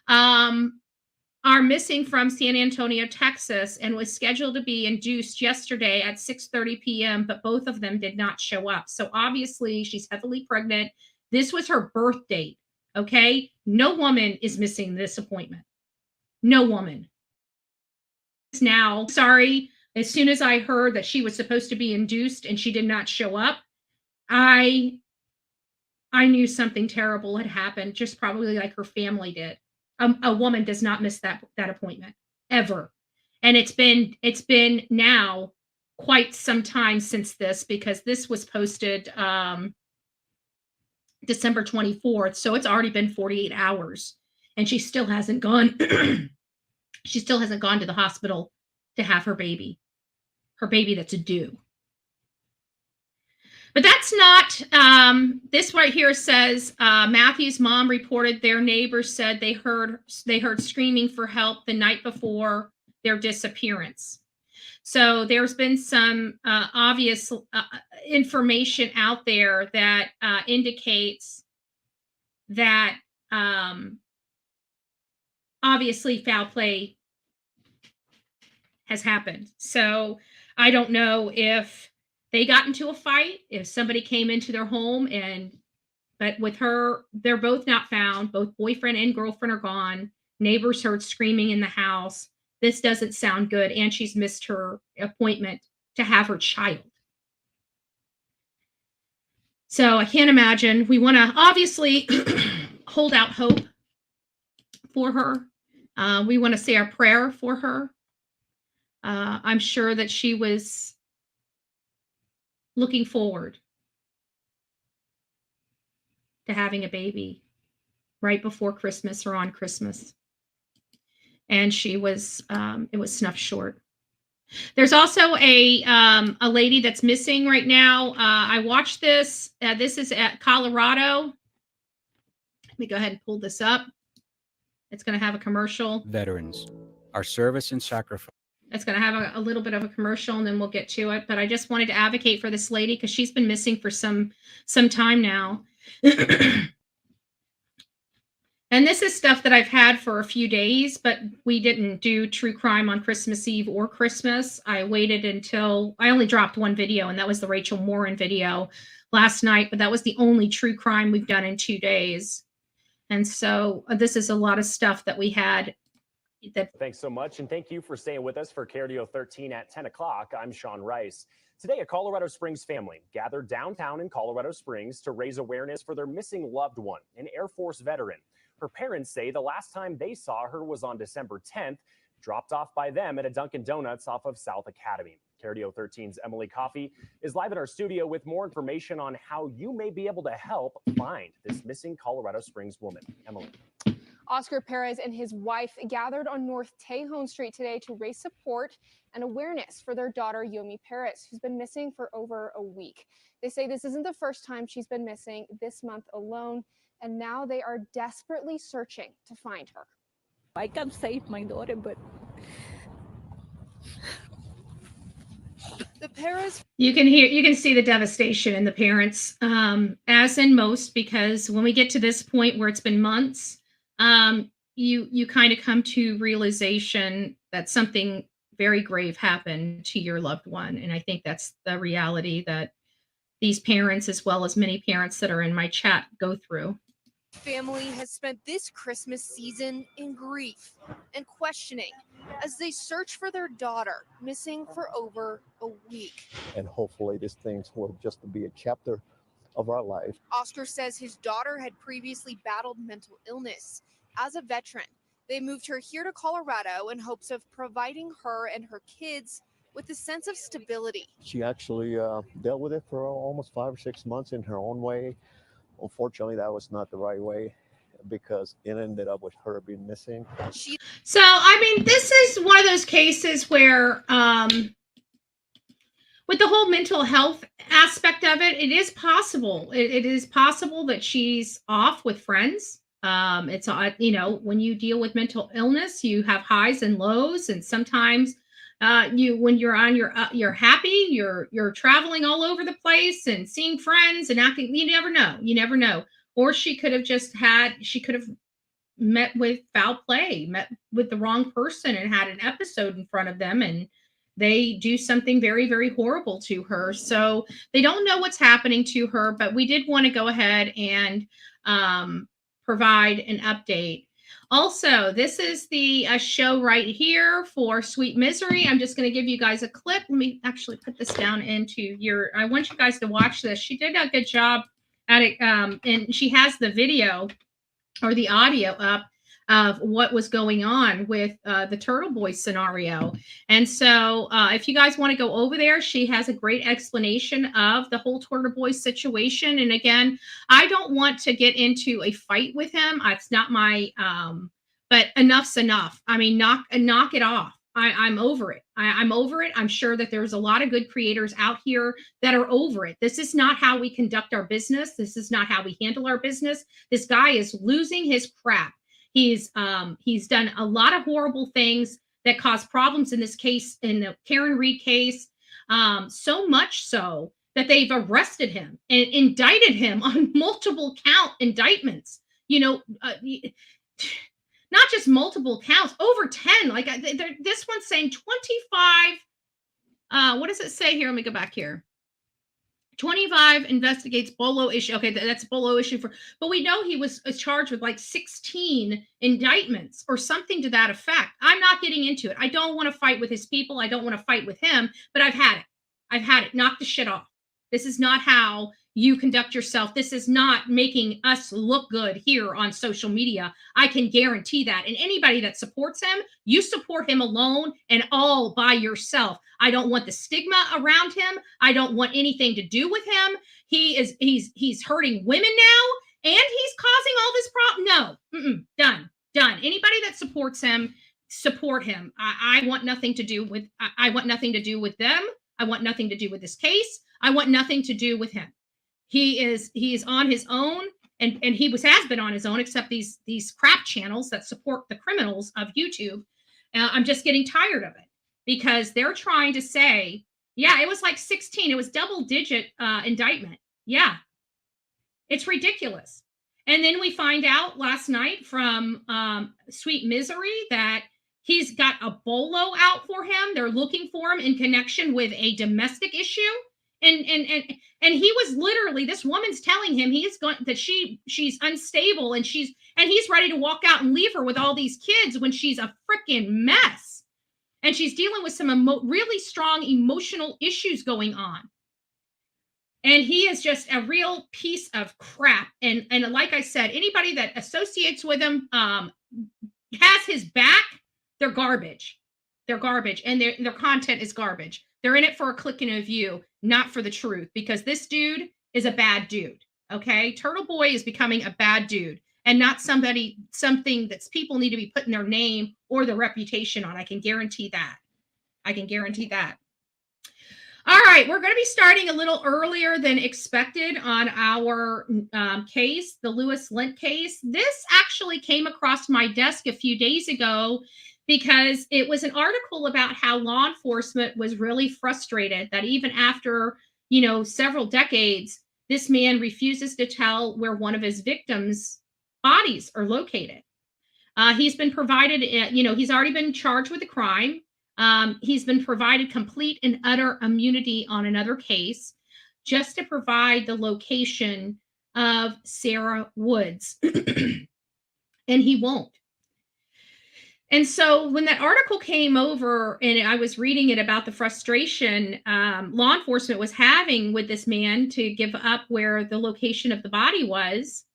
Are missing from San Antonio, Texas, and was scheduled to be induced yesterday at 6:30 p.m., but both of them did not show up. So obviously she's heavily pregnant. This was her birth date, okay? No woman is missing this appointment. No woman. Now, sorry, as soon as I heard that she was supposed to be induced and she did not show up, I knew something terrible had happened, just probably like her family did. A woman does not miss that appointment ever. And it's been now quite some time since this, because this was posted December 24th. So it's already been 48 hours and she still hasn't gone. She still hasn't gone to the hospital to have her baby that's due. But that's not, this right here says, Matthew's mom reported their neighbors said they heard screaming for help the night before their disappearance. So there's been some obvious information out there that indicates that obviously foul play has happened. So I don't know if they got into a fight, if somebody came into their home, but with her, they're both not found. Both boyfriend and girlfriend are gone. Neighbors heard screaming in the house. This doesn't sound good. And she's missed her appointment to have her child. So I can't imagine. We want to obviously hold out hope for her. We want to say our prayer for her. I'm sure that she was looking forward to having a baby right before Christmas or on Christmas. And she was, it was snuffed short. There's also a lady that's missing right now. I watched this. This is at Colorado. Let me go ahead and pull this up. It's going to have a commercial. Veterans, our service and sacrifice. It's going to have a little bit of a commercial, and then we'll get to it. But I just wanted to advocate for this lady because she's been missing for some time now. And this is stuff that I've had for a few days, but we didn't do true crime on Christmas Eve or Christmas. I waited until I only dropped one video, and that was the Rachel Morin video last night. But that was the only true crime we've done in 2 days. And so this is a lot of stuff that we had. Thanks so much. And thank you for staying with us for KRDO 13 at 10 o'clock. I'm Sean Rice. Today, a Colorado Springs family gathered downtown in Colorado Springs to raise awareness for their missing loved one, an Air Force veteran. Her parents say the last time they saw her was on December 10th, dropped off by them at a Dunkin' Donuts off of South Academy. KRDO 13's Emily Coffey is live in our studio with more information on how you may be able to help find this missing Colorado Springs woman. Emily. Oscar Perez and his wife gathered on North Tejon Street today to raise support and awareness for their daughter, Yomi Perez, who's been missing for over a week. They say this isn't the first time she's been missing this month alone, and now they are desperately searching to find her. I can save my daughter, but the Perez. You can see the devastation in the parents, as in most, because when we get to this point where it's been months, you kind of come to realization that something very grave happened to your loved one. And I think that's the reality that these parents, as well as many parents that are in my chat, go through. Family has spent this Christmas season in grief and questioning as they search for their daughter, missing for over a week. And hopefully this thing will just be a chapter of our life. Oscar says his daughter had previously battled mental illness. As a veteran, They moved her here to Colorado in hopes of providing her and her kids with a sense of stability. She actually dealt with it for almost 5 or 6 months in her own way. Unfortunately, that was not the right way because it ended up with her being missing. So, I mean, this is one of those cases where, with the whole mental health aspect of it, it is possible. It is possible that she's off with friends. It's when you deal with mental illness, you have highs and lows, and sometimes when you're on you're happy, you're traveling all over the place and seeing friends and acting. You never know. You never know. Or she could have met with foul play, met with the wrong person and had an episode in front of them, and they do something very, very horrible to her. So they don't know what's happening to her, but we did want to go ahead and provide an update. Also, this is the show right here for Sweet Misery. I'm just going to give you guys a clip. Let me actually put this down into I want you guys to watch this. She did a good job at it, and she has the video or the audio up of what was going on with the Turtle Boy scenario. And so if you guys want to go over there, she has a great explanation of the whole Turtle Boy situation. And again, I don't want to get into a fight with him. It's not my, but enough's enough. I mean, knock it off. I'm over it. I'm over it. I'm sure that there's a lot of good creators out here that are over it. This is not how we conduct our business. This is not how we handle our business. This guy is losing his crap. He's done a lot of horrible things that caused problems in this case, in the Karen Reed case, so much so that they've arrested him and indicted him on multiple count indictments. Not just multiple counts, over 10. Like this one's saying 25. What does it say here? Let me go back here. 25 investigates Bolo issue. Okay, that's Bolo issue but we know he was charged with like 16 indictments or something to that effect. I'm not getting into it. I don't want to fight with his people. I don't want to fight with him, but I've had it. Knock the shit off. This is not how you conduct yourself. This is not making us look good here on social media. I can guarantee that. And anybody that supports him, you support him alone and all by yourself. I don't want the stigma around him. I don't want anything to do with him. He's hurting women now, and he's causing all this problem. No, done. Anybody that supports him, support him. I want nothing to do with. I want nothing to do with them. I want nothing to do with this case. I want nothing to do with him. He is on his own, and he has been on his own, except these crap channels that support the criminals of YouTube. I'm just getting tired of it because they're trying to say, yeah, it was like 16. It was double-digit indictment. Yeah, it's ridiculous. And then we find out last night from Sweet Misery that he's got a bolo out for him. They're looking for him in connection with a domestic issue. And he was literally, this woman's telling him that she's unstable and he's ready to walk out and leave her with all these kids when she's a freaking mess. And she's dealing with some really strong emotional issues going on. And he is just a real piece of crap. And like I said, anybody that associates with him has his back, they're garbage. They're garbage. And their content is garbage. They're in it for a click and a view, not for the truth, because this dude is a bad dude. Okay. Turtle Boy is becoming a bad dude and not something that people need to be putting their name or their reputation on. I can guarantee that. All right. We're going to be starting a little earlier than expected on our case, the Lewis Lent case. This actually came across my desk a few days ago because it was an article about how law enforcement was really frustrated that even after, several decades, this man refuses to tell where one of his victims' bodies are located. He's been provided, he's already been charged with a crime. He's been provided complete and utter immunity on another case just to provide the location of Sarah Woods. And he won't. And so when that article came over and I was reading it about the frustration law enforcement was having with this man to give up where the location of the body was,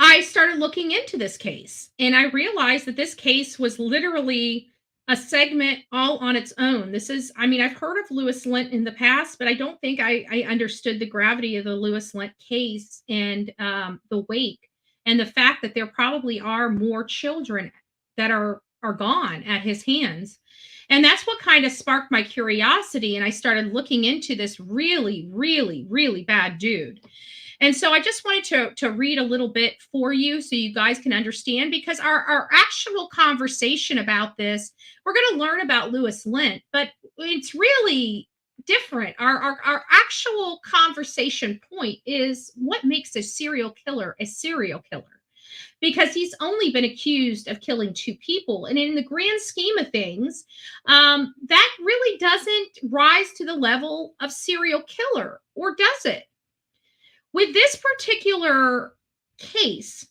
I started looking into this case, and I realized that this case was literally a segment all on its own. I mean, I've heard of Lewis Lent in the past, but I don't think I understood the gravity of the Lewis Lent case and the wake and the fact that there probably are more children that are gone at his hands. And that's what kind of sparked my curiosity. And I started looking into this really, really, really bad dude. And so I just wanted to read a little bit for you so you guys can understand, because our actual conversation about this, we're going to learn about Lewis Lent, but it's really different. Our actual conversation point is what makes a serial killer a serial killer, because he's only been accused of killing 2 people. And in the grand scheme of things, that really doesn't rise to the level of serial killer, or does it? With this particular case,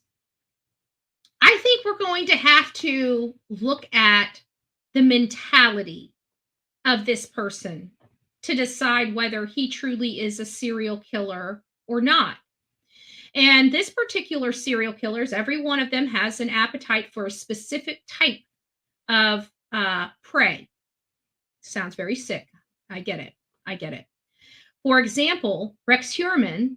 I think we're going to have to look at the mentality of this person to decide whether he truly is a serial killer or not. And this particular serial killers, every one of them has an appetite for a specific type of prey. Sounds very sick. I get it. I get it. For example, Rex Heuermann,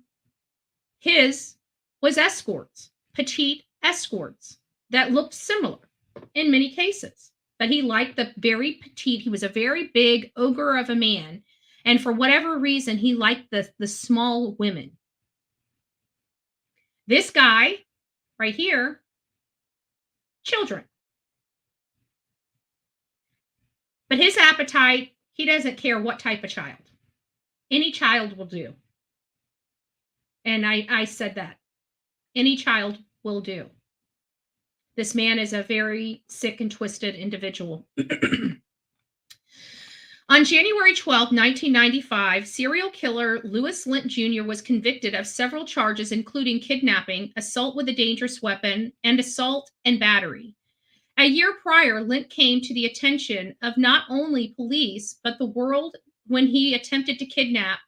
his was escorts, petite escorts that looked similar in many cases. But he liked the very petite. He was a very big ogre of a man. And for whatever reason, he liked the small women. This guy right here, children. But his appetite, he doesn't care what type of child. Any child will do. And I said that. Any child will do. This man is a very sick and twisted individual. On January 12, 1995, serial killer Lewis Lent Jr. was convicted of several charges, including kidnapping, assault with a dangerous weapon, and assault and battery. A year prior, Lent came to the attention of not only police, but the world when he attempted to kidnap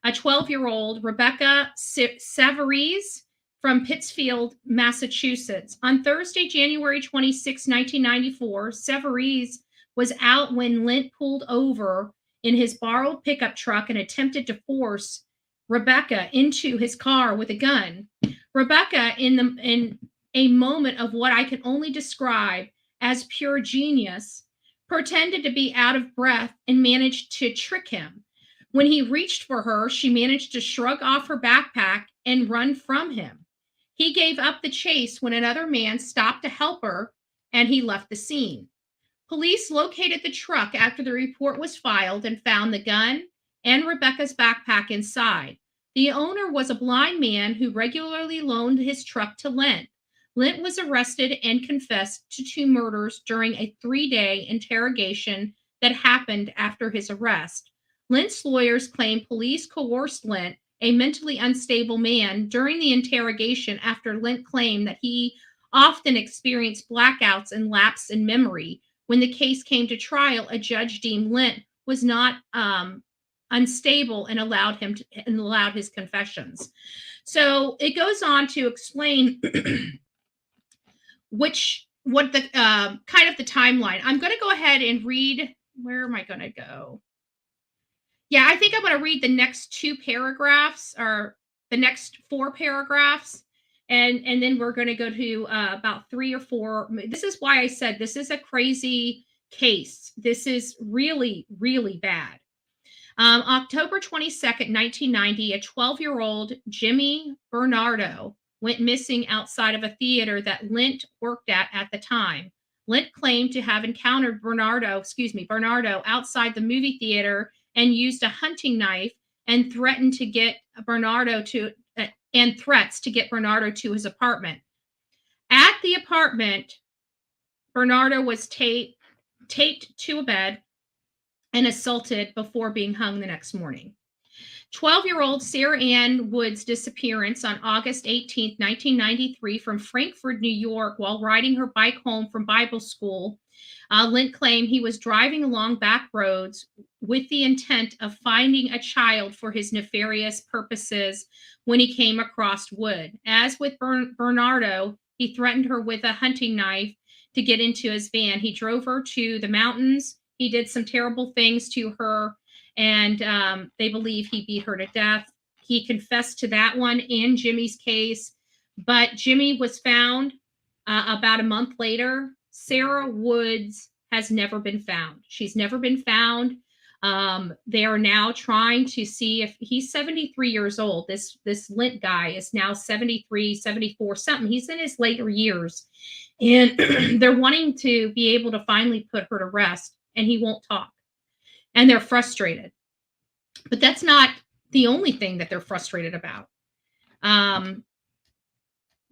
a 12-year-old Rebecca Savarese from Pittsfield, Massachusetts. On Thursday, January 26, 1994, Savarese was out when Lent pulled over in his borrowed pickup truck and attempted to force Rebecca into his car with a gun. Rebecca, in a moment of what I can only describe as pure genius, pretended to be out of breath and managed to trick him. When he reached for her, she managed to shrug off her backpack and run from him. He gave up the chase when another man stopped to help her, and he left the scene. Police located the truck after the report was filed and found the gun and Rebecca's backpack inside. The owner was a blind man who regularly loaned his truck to Lent. Lent was arrested and confessed to 2 murders during a 3-day interrogation that happened after his arrest. Lent's lawyers claim police coerced Lent, a mentally unstable man, during the interrogation after Lent claimed that he often experienced blackouts and lapse in memory. When the case came to trial, a judge deemed Lent was not unstable and allowed his confessions. So it goes on to explain what the kind of the timeline. I'm going to go ahead and read. Where am I going to go? Yeah, I think I'm going to read the next 2 paragraphs, or the next 4 paragraphs, and then we're going to go to about 3 or 4. This is why I said this is a crazy case. This is really, really bad. October 22nd, 1990, a 12-year-old Jimmy Bernardo went missing outside of a theater that Lent worked at the time. Lent claimed to have encountered Bernardo outside the movie theater and used a hunting knife and threats to get Bernardo to his apartment. At the apartment, Bernardo was taped to a bed and assaulted before being hung the next morning. 12-year-old Sarah Ann Wood's disappearance on August 18, 1993, from Frankfort, New York, while riding her bike home from Bible school, Lent claimed he was driving along back roads with the intent of finding a child for his nefarious purposes when he came across Wood. As with Bernardo, he threatened her with a hunting knife to get into his van. He drove her to the mountains. He did some terrible things to her, and they believe he beat her to death. He confessed to that one and Jimmy's case, but Jimmy was found about a month later. Sarah Woods has never been found. She's never been found. They are now trying to see if he's 73 years old. This Lent guy is now 73, 74, something. He's in his later years. And they're wanting to be able to finally put her to rest, and he won't talk. And they're frustrated. But that's not the only thing that they're frustrated about.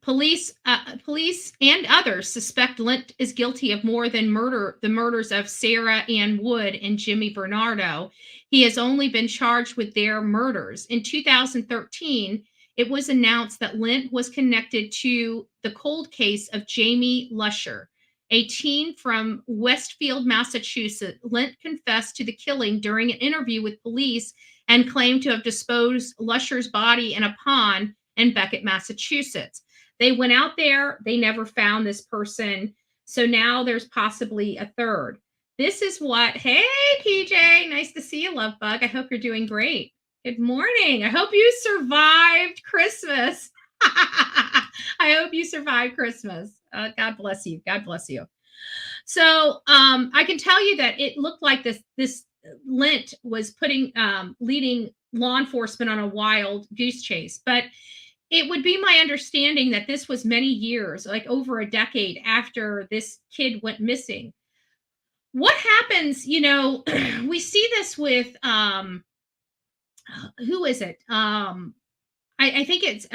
Police and others suspect Lent is guilty of more than the murders of Sarah Ann Wood and Jimmy Bernardo. He has only been charged with their murders. In 2013, it was announced that Lent was connected to the cold case of Jamie Lusher, a teen from Westfield, Massachusetts. Lent confessed to the killing during an interview with police and claimed to have disposed Lusher's body in a pond in Beckett, Massachusetts. They went out there. They never found this person. So now there's possibly a third. This is what, hey, PJ, nice to see you, love bug. I hope you're doing great. Good morning. I hope you survived Christmas. I hope you survived Christmas. God bless you. God bless you. So I can tell you that it looked like this Lent was leading law enforcement on a wild goose chase. But it would be my understanding that this was many years, like over a decade after this kid went missing. What happens, we see this with, who is it? I think it's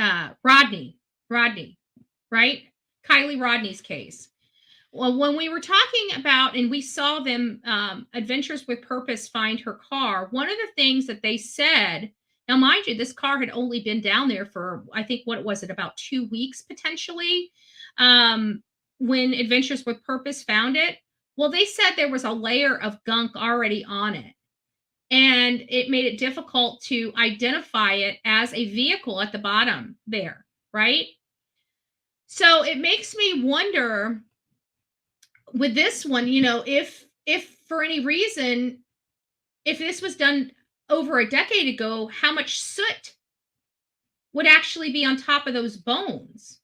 Rodney, right? Kylie Rodney's case. Well, when we were talking about, and we saw them, Adventures with Purpose find her car, one of the things that they said, now mind you, this car had only been down there for, I think, what was it, about 2 weeks potentially, when Adventures with Purpose found it. Well, they said there was a layer of gunk already on it, and it made it difficult to identify it as a vehicle at the bottom there, right? So it makes me wonder with this one, if for any reason, if this was done over a decade ago, how much soot would actually be on top of those bones?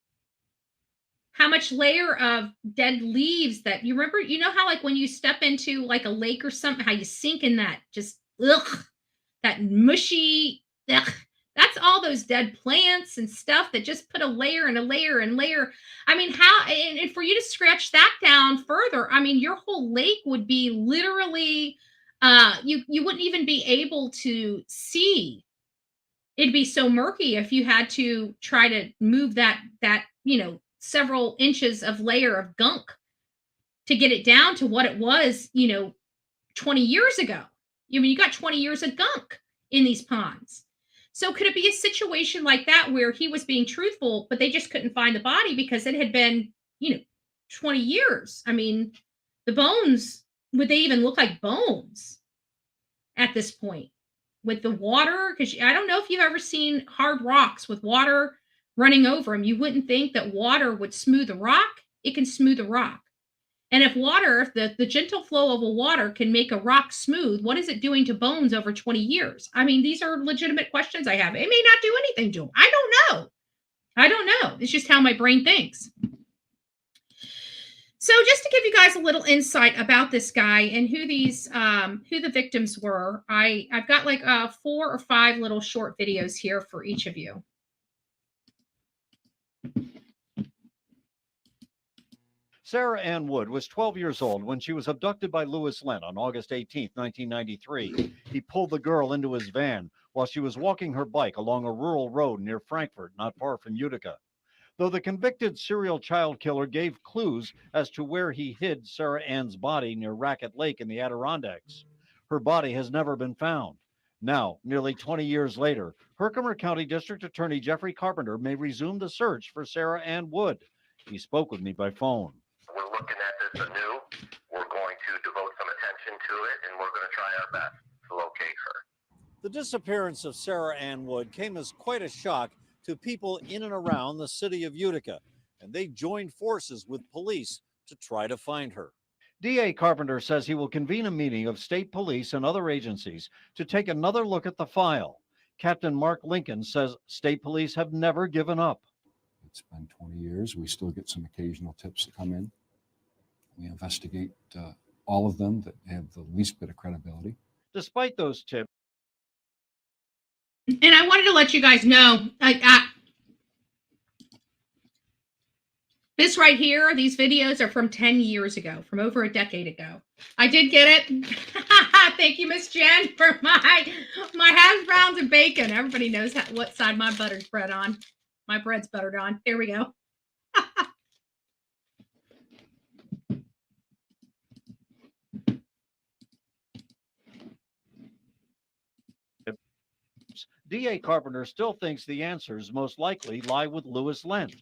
How much layer of dead leaves that you remember, how like when you step into like a lake or something, how you sink in that just that mushy, that's all those dead plants and stuff that just put a layer and a layer and layer. I mean, how, and for you to scratch that down further, I mean, your whole lake would be literally, you wouldn't even be able to see. It'd be so murky if you had to try to move that several inches of layer of gunk to get it down to what it was, 20 years ago. I mean, you got 20 years of gunk in these ponds. So could it be a situation like that where he was being truthful, but they just couldn't find the body because it had been, 20 years? I mean, the bones, would they even look like bones at this point with the water? Because I don't know if you've ever seen hard rocks with water running over them. You wouldn't think that water would smooth a rock. It can smooth a rock. And if the gentle flow of a water can make a rock smooth, what is it doing to bones over 20 years? I mean, these are legitimate questions I have. It may not do anything to them. I don't know. It's just how my brain thinks. So just to give you guys a little insight about this guy and who the victims were, I've got like 4 or 5 little short videos here for each of you. Sarah Ann Wood was 12 years old when she was abducted by Louis Lent on August 18, 1993. He pulled the girl into his van while she was walking her bike along a rural road near Frankfort, not far from Utica. Though the convicted serial child killer gave clues as to where he hid Sarah Ann's body near Racket Lake in the Adirondacks, her body has never been found. Now, nearly 20 years later, Herkimer County District Attorney Jeffrey Carpenter may resume the search for Sarah Ann Wood. He spoke with me by phone. We're looking at this anew. We're The disappearance of Sarah Ann Wood came as quite a shock to people in and around the city of Utica, and they joined forces with police to try to find her. DA Carpenter says he will convene a meeting of state police and other agencies to take another look at the file. Captain Mark Lincoln says state police have never given up. It's been 20 years. We still get some occasional tips that come in. We investigate all of them that have the least bit of credibility. Despite those tips, And I wanted to let you guys know, this right here, these videos are from 10 years ago, from over a decade ago. I did get it. Thank you, Miss Jen, for my hash browns and bacon. Everybody knows what side my butter's bread on. My bread's buttered on. There we go. DA Carpenter still thinks the answers most likely lie with Louis Lent.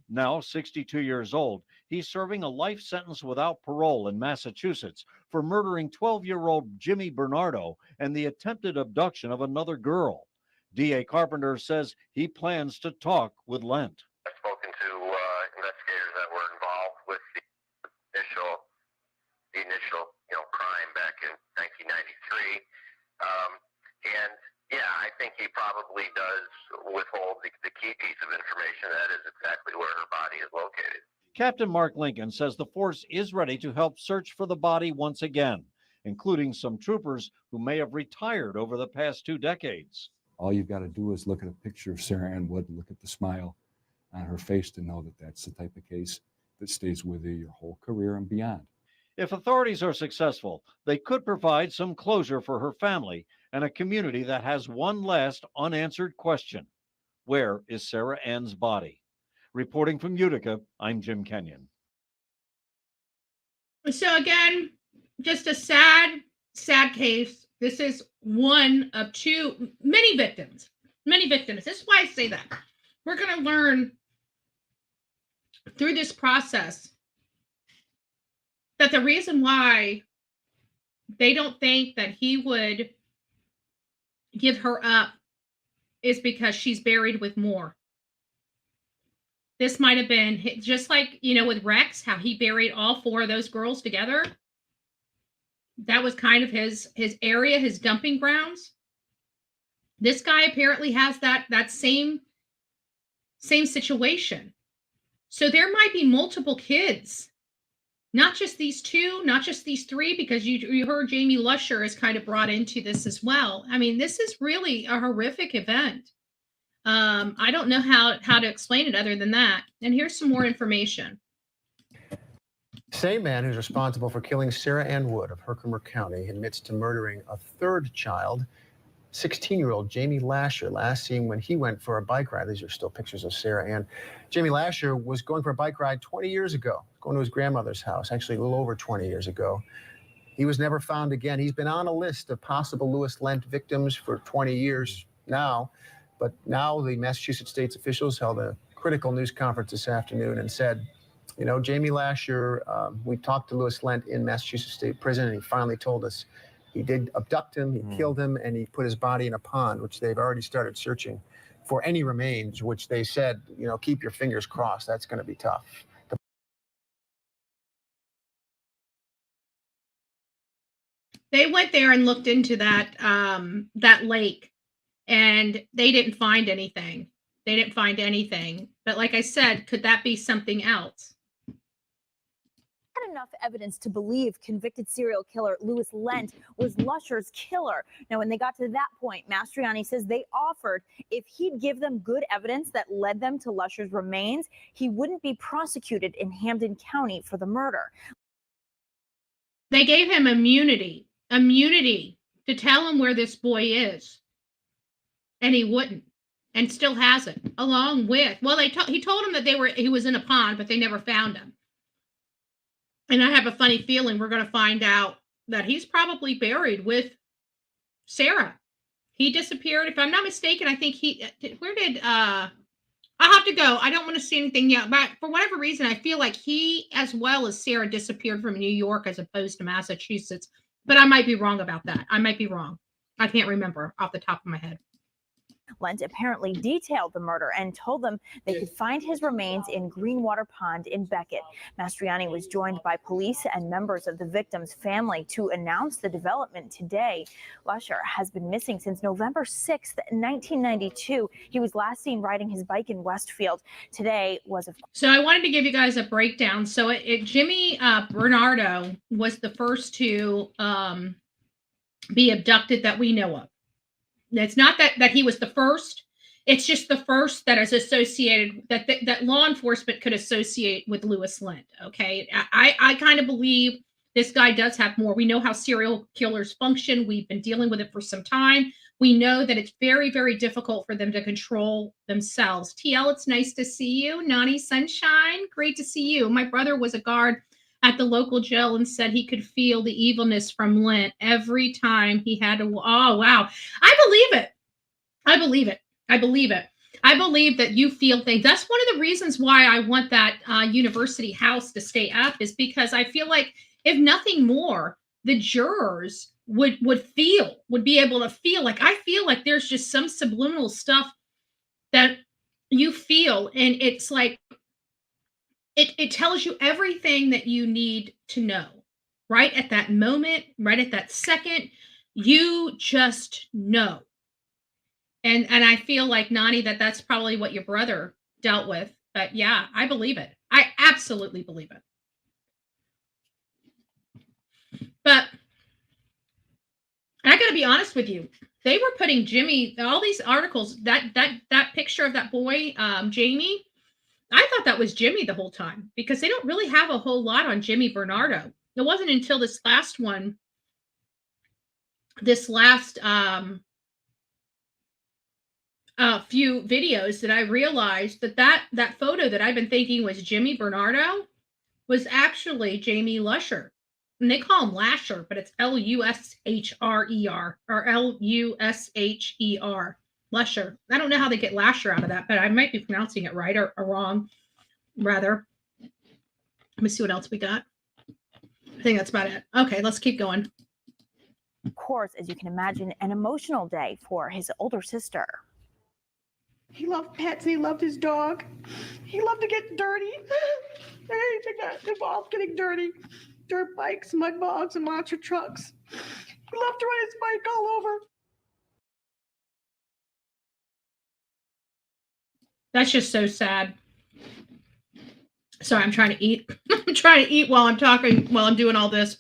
Now 62 years old, he's serving a life sentence without parole in Massachusetts for murdering 12-year-old Jimmy Bernardo and the attempted abduction of another girl. DA Carpenter says he plans to talk with Lent. I've spoken to investigators that were involved with the initial crime back in 1993, and yeah, I think he probably does withhold the key piece of information. That is exactly where her body is located. Captain Mark Lincoln says the force is ready to help search for the body once again, including some troopers who may have retired over the past 2 decades. All you've got to do is look at a picture of Sarah Ann Wood and look at the smile on her face to know that that's the type of case that stays with you your whole career and beyond. If authorities are successful, they could provide some closure for her family and a community that has one last unanswered question. Where is Sarah Ann's body? Reporting from Utica, I'm Jim Kenyon. So again, just a sad, sad case. This is one of many victims. This is why I say that. We're going to learn through this process that the reason why they don't think that he would give her up is because she's buried with more. This might have been just like, with Rex, how he buried all 4 of those girls together. That was kind of his area, his dumping grounds. This guy apparently has that same situation. So there might be multiple kids. Not just these 2, not just these 3, because you heard Jamie Lusher is kind of brought into this as well. I mean, this is really a horrific event. I don't know how to explain it other than that. And here's some more information. Same man who's responsible for killing Sarah Ann Wood of Herkimer County admits to murdering a 3rd child, 16-year-old Jamie Lasher, last seen when he went for a bike ride. These are still pictures of Sarah Ann. Jamie Lasher was going for a bike ride 20 years ago, going to his grandmother's house, actually a little over 20 years ago. He was never found again. He's been on a list of possible Louis Lent victims for 20 years now, but now the Massachusetts State's officials held a critical news conference this afternoon and said, Jamie Lasher, we talked to Louis Lent in Massachusetts State Prison, and he finally told us he did abduct him, he killed him, and he put his body in a pond, which they've already started searching for any remains, which they said, keep your fingers crossed. That's going to be tough. They went there and looked into that lake, and they didn't find anything. But like I said, could that be something else? Enough evidence to believe convicted serial killer Louis Lent was Lusher's killer. Now, when they got to that point, Mastriani says they offered if he'd give them good evidence that led them to Lusher's remains, he wouldn't be prosecuted in Hampden County for the murder. They gave him immunity to tell him where this boy is, and he wouldn't, and still hasn't. Along with, he told him that he was in a pond, but they never found him. And I have a funny feeling we're going to find out that he's probably buried with Sarah. He disappeared. If I'm not mistaken, I think I'll have to go. I don't want to see anything yet. But for whatever reason, I feel like he, as well as Sarah, disappeared from New York as opposed to Massachusetts. But I might be wrong about that. I might be wrong. I can't remember off the top of my head. Lent apparently detailed the murder and told them they could find his remains in Greenwater Pond in Beckett. Mastriani was joined by police and members of the victim's family to announce the development today. Lusher has been missing since November 6th, 1992. He was last seen riding his bike in Westfield. Today was So I wanted to give you guys a breakdown. So Jimmy Bernardo was the first to be abducted that we know of. It's not that he was the first. It's just the first that is associated that law enforcement could associate with Lewis Lent. Okay, I kind of believe this guy does have more. We know how serial killers function. We've been dealing with it for some time. We know that it's very, very difficult for them to control themselves. TL, it's nice to see you. Nani Sunshine, great to see you. My brother was a guard at the local jail and said he could feel the evilness from Lent every time he had to. Oh, wow. I believe it. I believe it. I believe it. I believe that you feel things. That's one of the reasons why I want that university house to stay up, is because I feel like, if nothing more, the jurors would be able to feel like, I feel like there's just some subliminal stuff that you feel. And it's like, it tells you everything that you need to know right at that moment, right at that second. You just know. And I feel like, Nani, that's probably what your brother dealt with. But yeah, I believe it. I absolutely believe it. But I got to be honest with you. They were putting Jimmy, all these articles, that picture of that boy, Jamie, I thought that was Jimmy the whole time, because they don't really have a whole lot on Jimmy Bernardo. It wasn't until this last one, few videos, that I realized that photo that I've been thinking was Jimmy Bernardo was actually Jamie Lusher. And they call him Lasher, but it's Lusher or Lusher. Lusher. I don't know how they get Lasher out of that, but I might be pronouncing it right or wrong, rather. Let me see what else we got. I think that's about it. Okay, let's keep going. Of course, as you can imagine, an emotional day for his older sister. He loved pets and he loved his dog. He loved to get dirty. He got involved getting dirty. Dirt bikes, mud bogs, and monster trucks. He loved to ride his bike all over. That's just so sad. Sorry, I'm trying to eat. I'm trying to eat while I'm talking, while I'm doing all this.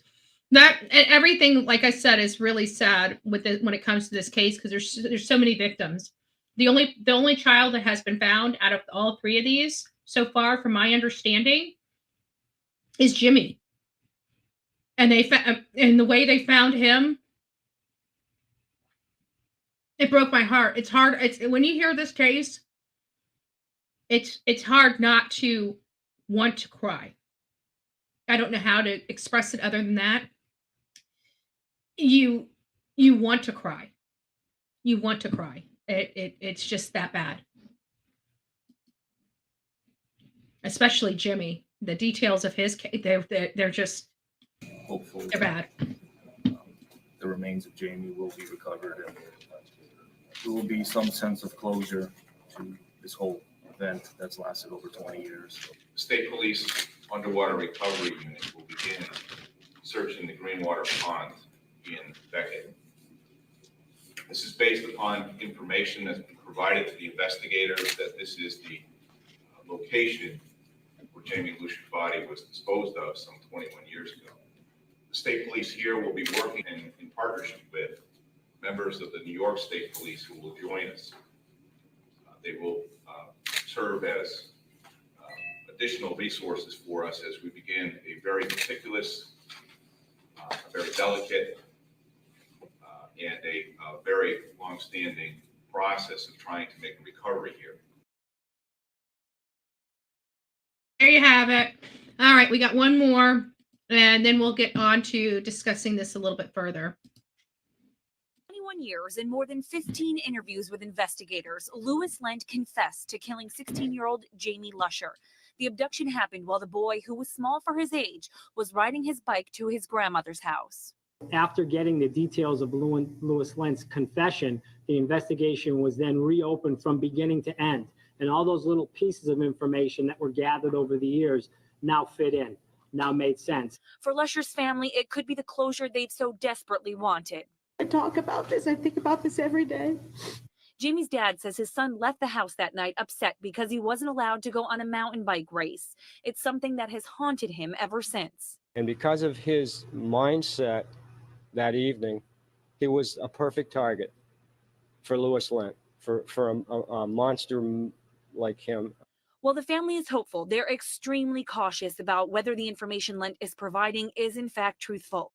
That everything, like I said, is really sad with it when it comes to this case, because there's so many victims. The only child that has been found out of all three of these so far, from my understanding, is Jimmy. And and the way they found him, it broke my heart. It's hard. When you hear this case, it's hard not to want to cry. I don't know how to express it other than that. You want to cry. You want to cry. It's just that bad. Especially Jimmy. The details of his case, they're just, hopefully they're bad. The remains of Jamie will be recovered, and there will be some sense of closure to this whole event that's lasted over 20 years. The State Police Underwater Recovery Unit will begin searching the Greenwater Pond in Beckett. This is based upon information that's been provided to the investigators that this is the location where Jamie Lusher's body was disposed of some 21 years ago. The state police here will be working in partnership with members of the New York State Police who will join us. They will serve as additional resources for us as we begin a very meticulous, a very delicate, and a very long-standing process of trying to make a recovery here. There you have it. All right, we got one more, and then we'll get on to discussing this a little bit further. 21 years and more than 15 interviews with investigators, Lewis Lent confessed to killing 16-year-old Jamie Lusher. The abduction happened while the boy, who was small for his age, was riding his bike to his grandmother's house. After getting the details of Louis Lent's confession, the investigation was then reopened from beginning to end. And all those little pieces of information that were gathered over the years now fit in, now made sense. For Lusher's family, it could be the closure they'd so desperately wanted. I talk about this. I think about this every day. Jamie's dad says his son left the house that night upset because he wasn't allowed to go on a mountain bike race. It's something that has haunted him ever since. And because of his mindset that evening, he was a perfect target for Louis Lent, for a monster like him. While the family is hopeful, they're extremely cautious about whether the information Lent is providing is in fact truthful.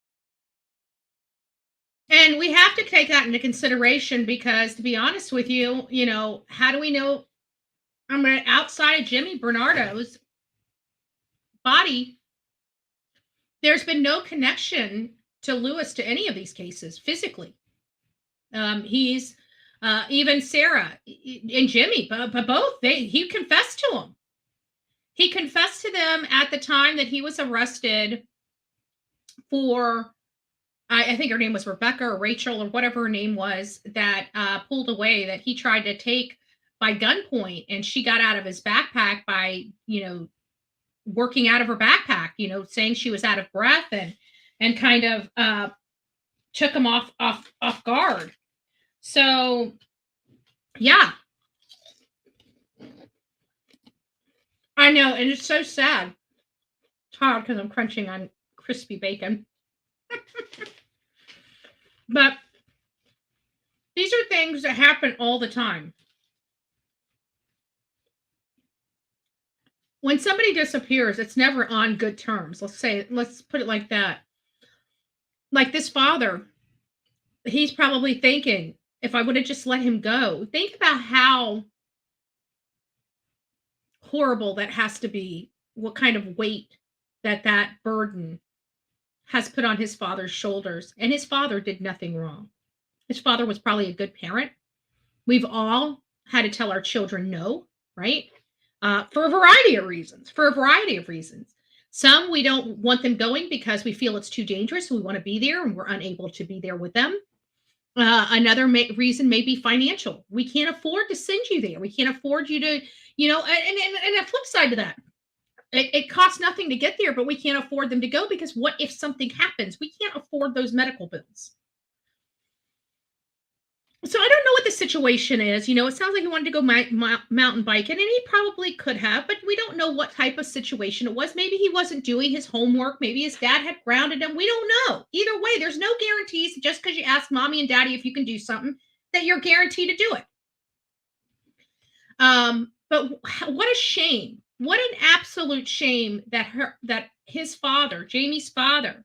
And we have to take that into consideration because, to be honest with you, how do we know? I mean, outside of Jimmy Bernardo's body, there's been no connection to Louis to any of these cases physically. He's even Sarah and Jimmy, but both, he confessed to them. He confessed to them at the time that he was arrested for, I think her name was Rebecca or Rachel or whatever her name was, that pulled away, that he tried to take by gunpoint, and she got out of his backpack by, working out of her backpack, saying she was out of breath and kind of took him off guard. So, yeah. I know, and it's so sad. It's hard because I'm crunching on crispy bacon. But these are things that happen all the time. When somebody disappears, it's never on good terms. Let's put it like that. Like this father, he's probably thinking, if I would have just let him go, think about how horrible that has to be, what kind of weight that burden has put on his father's shoulders. And his father did nothing wrong. His father was probably a good parent. We've all had to tell our children no, right? For a variety of reasons. Some we don't want them going because we feel it's too dangerous. We want to be there and we're unable to be there with them. Another reason may be financial. We can't afford to send you there. We can't afford you to, and a flip side to that, it costs nothing to get there, but we can't afford them to go because what if something happens? We can't afford those medical bills. So I don't know what the situation is. It sounds like he wanted to go mountain biking, and he probably could have, but we don't know what type of situation it was. Maybe he wasn't doing his homework. Maybe his dad had grounded him. We don't know. Either way, there's no guarantees just because you ask mommy and daddy if you can do something that you're guaranteed to do it. But what a shame. What an absolute shame that his father, Jamie's father,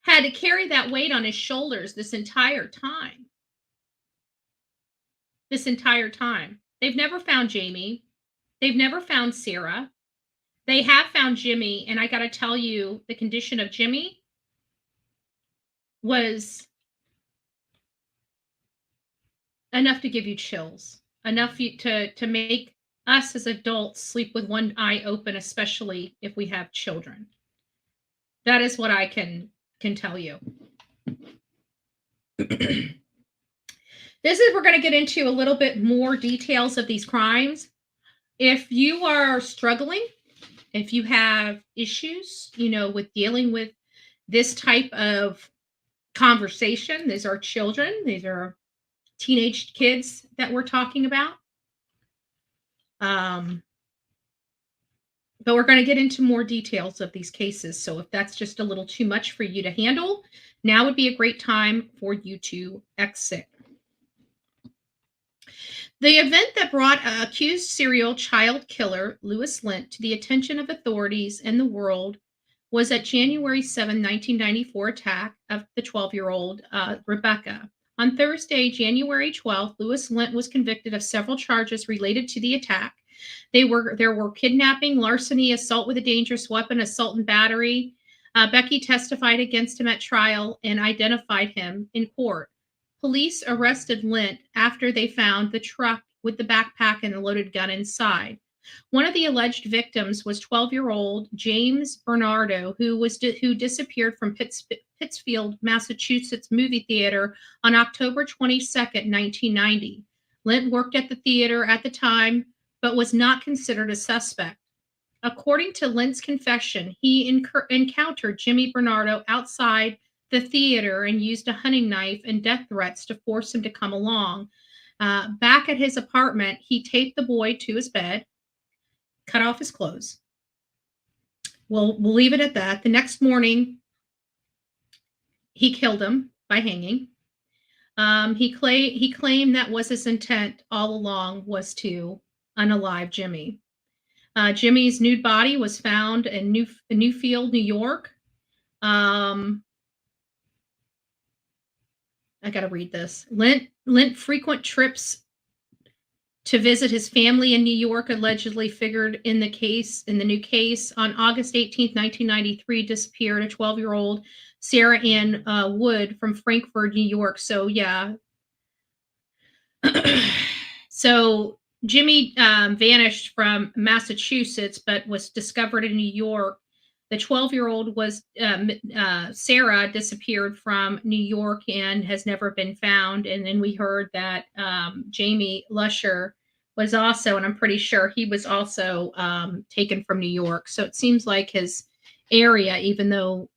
had to carry that weight on his shoulders this entire time. They've never found Jamie. They've never found Sarah. They have found Jimmy, and I got to tell you, the condition of Jimmy was enough to give you chills, enough to make us as adults sleep with one eye open, especially if we have children. That is what I can tell you. We're going to get into a little bit more details of these crimes. If you are struggling, if you have issues, with dealing with this type of conversation, these are children, these are teenage kids that we're talking about. But we're going to get into more details of these cases. So if that's just a little too much for you to handle, now would be a great time for you to exit. The event that brought accused serial child killer Louis Lent to the attention of authorities and the world was at January 7, 1994 attack of the 12-year-old Rebecca. On Thursday, January 12th, Louis Lent was convicted of several charges related to the attack. There were kidnapping, larceny, assault with a dangerous weapon, assault and battery. Becky testified against him at trial and identified him in court. Police arrested Lent after they found the truck with the backpack and the loaded gun inside. One of the alleged victims was 12-year-old James Bernardo, who disappeared from Pittsfield, Massachusetts movie theater on October 22nd, 1990. Lent worked at the theater at the time, but was not considered a suspect. According to Lent's confession, he encountered Jimmy Bernardo outside the theater and used a hunting knife and death threats to force him to come along. Back at his apartment, he taped the boy to his bed, cut off his clothes. We'll leave it at that. The next morning, he killed him by hanging. He claimed that was his intent all along, was to unalive Jimmy. Jimmy's nude body was found in Newfield, New York. I got to read this. Lent frequent trips to visit his family in New York allegedly figured in the new case. On August 18th, 1993, disappeared a 12-year-old Sarah Ann Wood from Frankfort, New York. So yeah. So Jimmy vanished from Massachusetts, but was discovered in New York. The 12-year-old was Sarah disappeared from New York and has never been found. And then we heard that Jamie Lusher was also, and I'm pretty sure he was also taken from New York. So it seems like his area, even though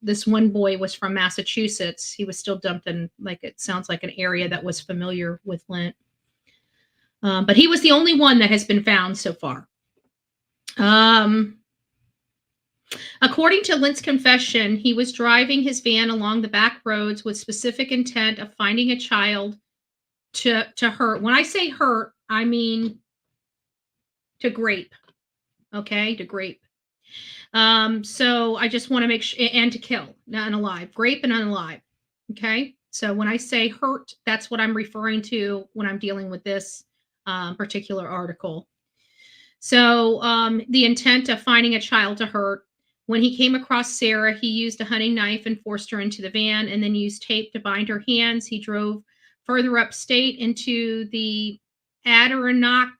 this one boy was from Massachusetts, he was still dumped in, like, it sounds like an area that was familiar with Lent. But he was the only one that has been found so far. According to Lent's confession, he was driving his van along the back roads with specific intent of finding a child to hurt. When I say hurt, I mean to grape. Okay, to grape. So I just want to make sure, and to kill, not unalive, grape and unalive. Okay, so when I say hurt, that's what I'm referring to when I'm dealing with this particular article. So the intent of finding a child to hurt. When he came across Sarah, he used a hunting knife and forced her into the van, and then used tape to bind her hands. He drove further upstate into the Adirondack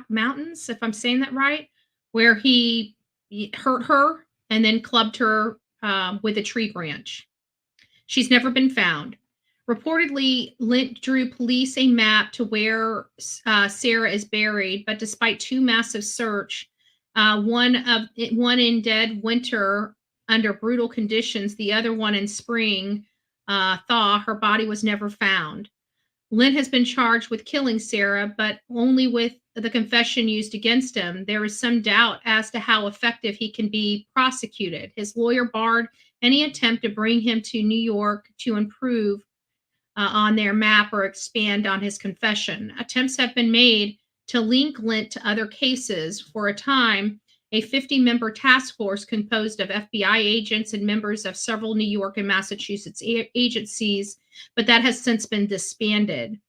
Mountains, if I'm saying that right, where he hurt her and then clubbed her with a tree branch. She's never been found. Reportedly, Lent drew police a map to where Sarah is buried, but despite two massive search, one in dead winter under brutal conditions, the other one in spring thaw, her body was never found. Lent has been charged with killing Sarah, but only with the confession used against him. There is some doubt as to how effective he can be prosecuted. His lawyer barred any attempt to bring him to New York to improve on their map or expand on his confession. Attempts have been made to link Lent to other cases. For a time, a 50-member task force composed of FBI agents and members of several New York and Massachusetts agencies, but that has since been disbanded.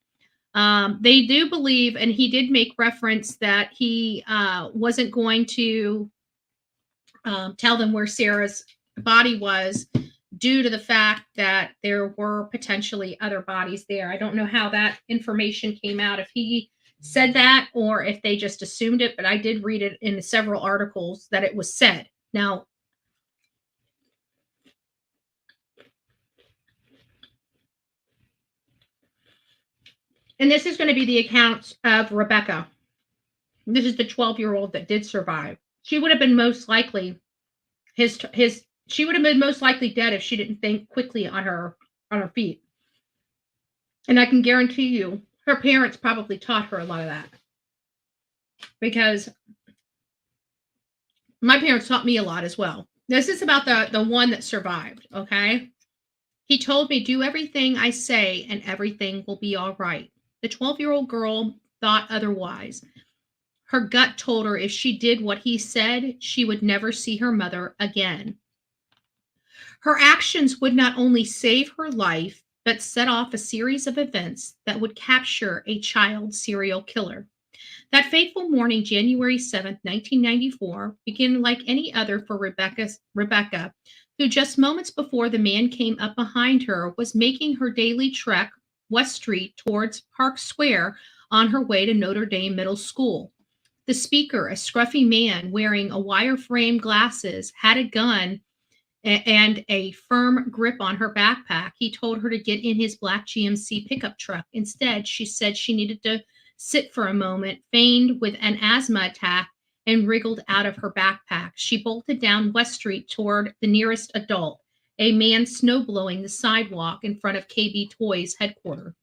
They do believe, and he did make reference, that he wasn't going to tell them where Sarah's body was, due to the fact that there were potentially other bodies there. I don't know how that information came out, if he said that or if they just assumed it, but I did read it in several articles that it was said. Now, and this is going to be the account of Rebecca. This is the 12-year-old that did survive. She would have been most likely she would have been most likely dead if she didn't think quickly on her feet. And I can guarantee you, her parents probably taught her a lot of that. Because my parents taught me a lot as well. This is about the one that survived, okay? He told me, do everything I say and everything will be all right. The 12-year-old girl thought otherwise. Her gut told her if she did what he said, she would never see her mother again. Her actions would not only save her life, but set off a series of events that would capture a child serial killer. That fateful morning, January 7th, 1994, began like any other for Rebecca, who just moments before the man came up behind her was making her daily trek West Street towards Park Square on her way to Notre Dame Middle School. The speaker, a scruffy man wearing a wire-frame glasses, had a gun and a firm grip on her backpack. He told her to get in his black GMC pickup truck. Instead, she said she needed to sit for a moment, feigned with an asthma attack, and wriggled out of her backpack. She bolted down West Street toward the nearest adult, a man snowblowing the sidewalk in front of KB Toys headquarters.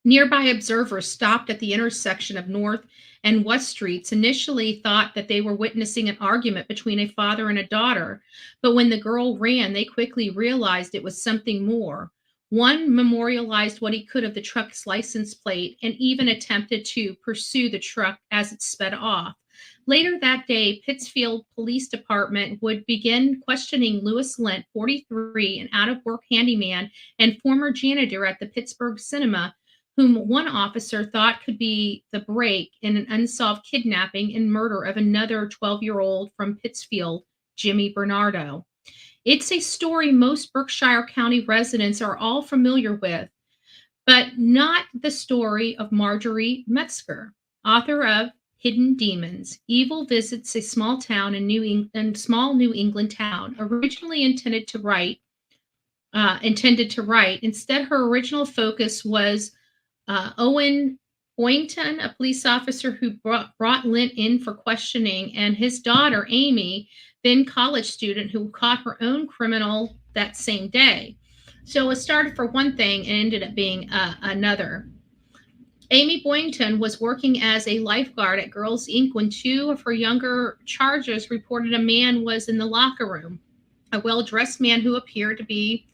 Nearby observers stopped at the intersection of North and West Streets initially thought that they were witnessing an argument between a father and a daughter, but when the girl ran, they quickly realized it was something more. One memorialized what he could of the truck's license plate and even attempted to pursue the truck as it sped off. Later that day, Pittsfield Police Department would begin questioning Louis Lent, 43, an out-of-work handyman and former janitor at the Pittsburgh Cinema, whom one officer thought could be the break in an unsolved kidnapping and murder of another 12-year-old from Pittsfield, Jimmy Bernardo. It's a story most Berkshire County residents are all familiar with, but not the story of Marjorie Metzger, author of Hidden Demons. Evil visits a small town in small New England town, originally intended to write. Instead, her original focus was Owen Boynton, a police officer who brought Lent in for questioning, and his daughter, Amy, then college student who caught her own criminal that same day. So it started for one thing and ended up being another. Amy Boynton was working as a lifeguard at Girls Inc. when two of her younger charges reported a man was in the locker room, a well-dressed man who appeared to be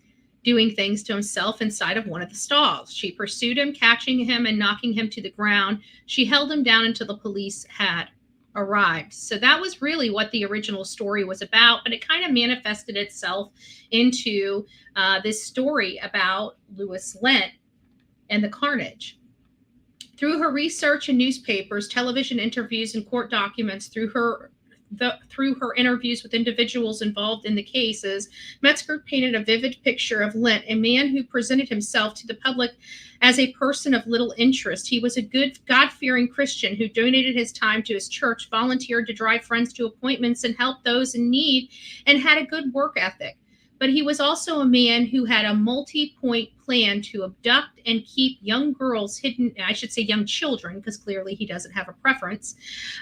doing things to himself inside of one of the stalls. She pursued him, catching him and knocking him to the ground. She held him down until the police had arrived. So that was really what the original story was about, but it kind of manifested itself into this story about Louis Lent and the carnage. Through her research in newspapers, television interviews, and court documents, through her interviews with individuals involved in the cases, Metzger painted a vivid picture of Lent, a man who presented himself to the public as a person of little interest. He was a good, God-fearing Christian who donated his time to his church, volunteered to drive friends to appointments, and help those in need, and had a good work ethic. But he was also a man who had a multi-point plan to abduct and keep young girls hidden, I should say young children, because clearly he doesn't have a preference,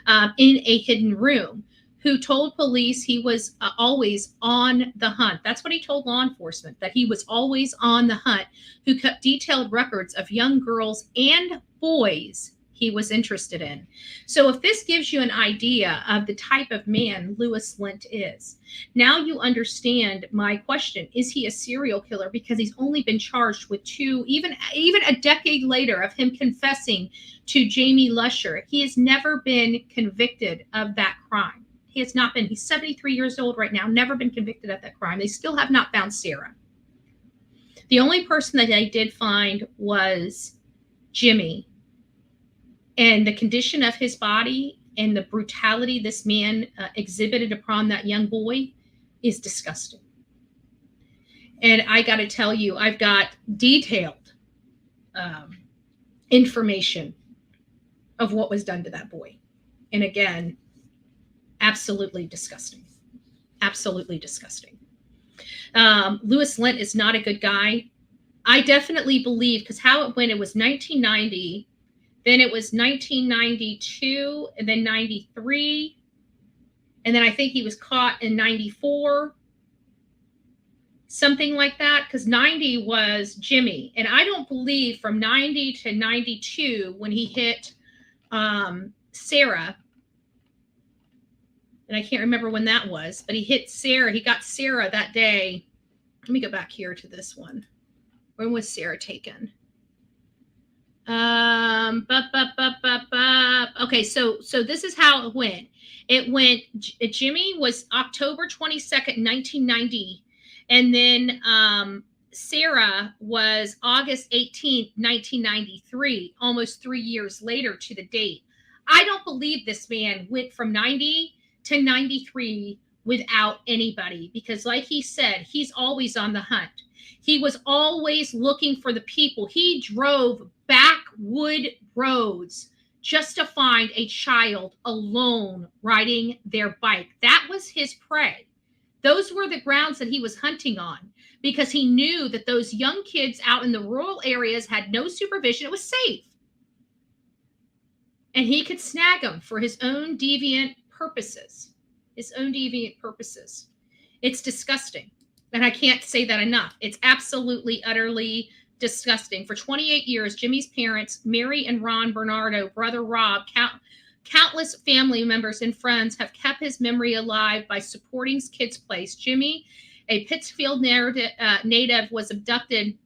in a hidden room, who told police he was always on the hunt. That's what he told law enforcement, that he was always on the hunt, who kept detailed records of young girls and boys he was interested in. So if this gives you an idea of the type of man Louis Lent is, now you understand my question. Is he a serial killer? Because he's only been charged with two, even a decade later of him confessing to Jamie Lusher. He has never been convicted of that crime. He has not been. He's 73 years old right now, never been convicted of that crime. They still have not found Sarah. The only person that they did find was Jimmy. And the condition of his body and the brutality this man exhibited upon that young boy is disgusting. And I got to tell you, I've got detailed information of what was done to that boy. And again, absolutely disgusting. Absolutely disgusting. Louis Lent is not a good guy. I definitely believe, because how it went, it was 1990. Then it was 1992, and then 93. And then I think he was caught in 94. Something like that, because 90 was Jimmy. And I don't believe from 90 to 92, when he hit Sarah, and I can't remember when that was, but he hit Sarah. He got Sarah that day. Let me go back here to this one. When was Sarah taken? Okay, so this is how it went. It went, Jimmy was October 22nd, 1990. And then Sarah was August 18th, 1993, almost 3 years later to the date. I don't believe this man went from 90 to 93 without anybody because, like he said, he's always on the hunt. He was always looking for the people. He drove backwood roads just to find a child alone riding their bike. That was his prey. Those were the grounds that he was hunting on because he knew that those young kids out in the rural areas had no supervision. It was safe. And he could snag them for his own deviant purposes. His own deviant purposes. It's disgusting. And I can't say that enough. It's absolutely, utterly disgusting. For 28 years, Jimmy's parents, Mary and Ron Bernardo, brother Rob, countless family members and friends have kept his memory alive by supporting Kids Place. Jimmy, a Pittsfield native, was abducted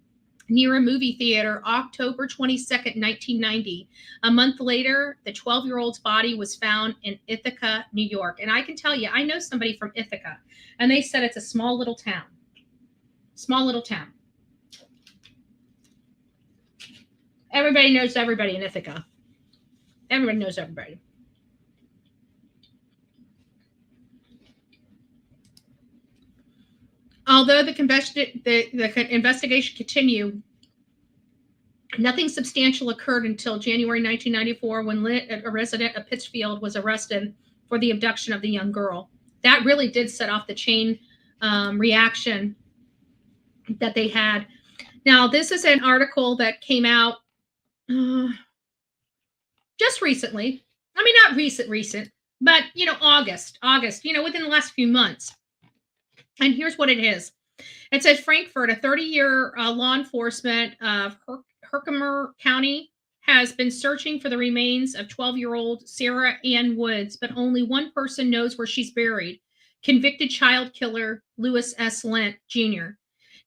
near a movie theater October 22nd, 1990. A month later, the 12-year-old's body was found in Ithaca, New York. And I can tell you, I know somebody from Ithaca, and they said it's a small little town. Small little town. Everybody knows everybody in Ithaca. Everybody knows everybody. Although the investigation continued, nothing substantial occurred until January 1994 when a resident of Pittsfield was arrested for the abduction of the young girl. That really did set off the chain reaction that they had. Now, this is an article that came out just recently. I mean, not recent, but, August, within the last few months. And here's what it is. It says Frankfurt, a 30-year law enforcement of Herkimer County, has been searching for the remains of 12-year-old Sarah Ann Woods, but only one person knows where she's buried. Convicted child killer Louis S. Lent Jr.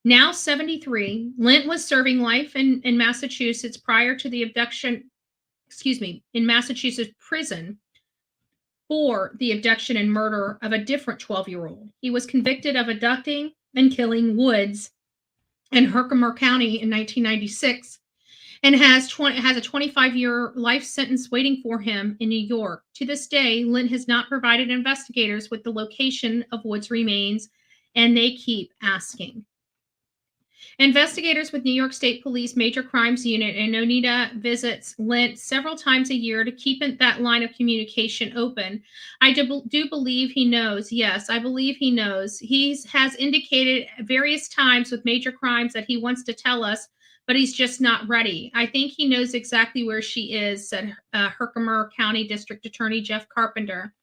Now 73, Lent was serving life in Massachusetts prior to the abduction, in Massachusetts prison for the abduction and murder of a different 12-year-old. He was convicted of abducting and killing Woods in Herkimer County in 1996 and has a 25-year life sentence waiting for him in New York. To this day, Lynn has not provided investigators with the location of Woods' remains, and they keep asking. Investigators with New York State Police Major Crimes Unit and Oneida visits Lent several times a year to keep that line of communication open. I do believe he knows. Yes, I believe he knows. He has indicated various times with major crimes that he wants to tell us, but he's just not ready. I think he knows exactly where she is, said Herkimer County District Attorney Jeff Carpenter.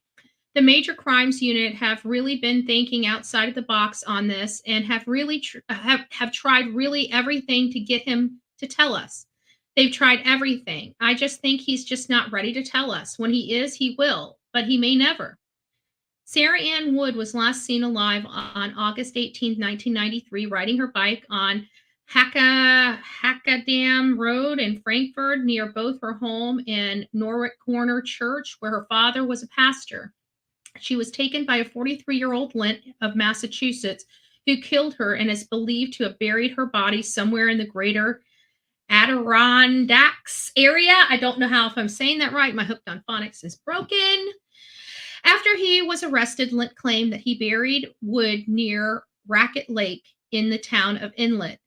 The Major Crimes Unit have really been thinking outside of the box on this and have really have tried really everything to get him to tell us. They've tried everything. I just think he's just not ready to tell us. When he is, he will, but he may never. Sarah Ann Wood was last seen alive on August 18, 1993, riding her bike on Hackadam Road in Frankfurt near both her home and Norwick Corner Church, where her father was a pastor. She was taken by a 43-year-old Lent of Massachusetts who killed her and is believed to have buried her body somewhere in the greater Adirondacks area. I don't know if I'm saying that right. My hooked on phonics is broken. After he was arrested, Lent claimed that he buried Wood near Racket Lake in the town of Inlet,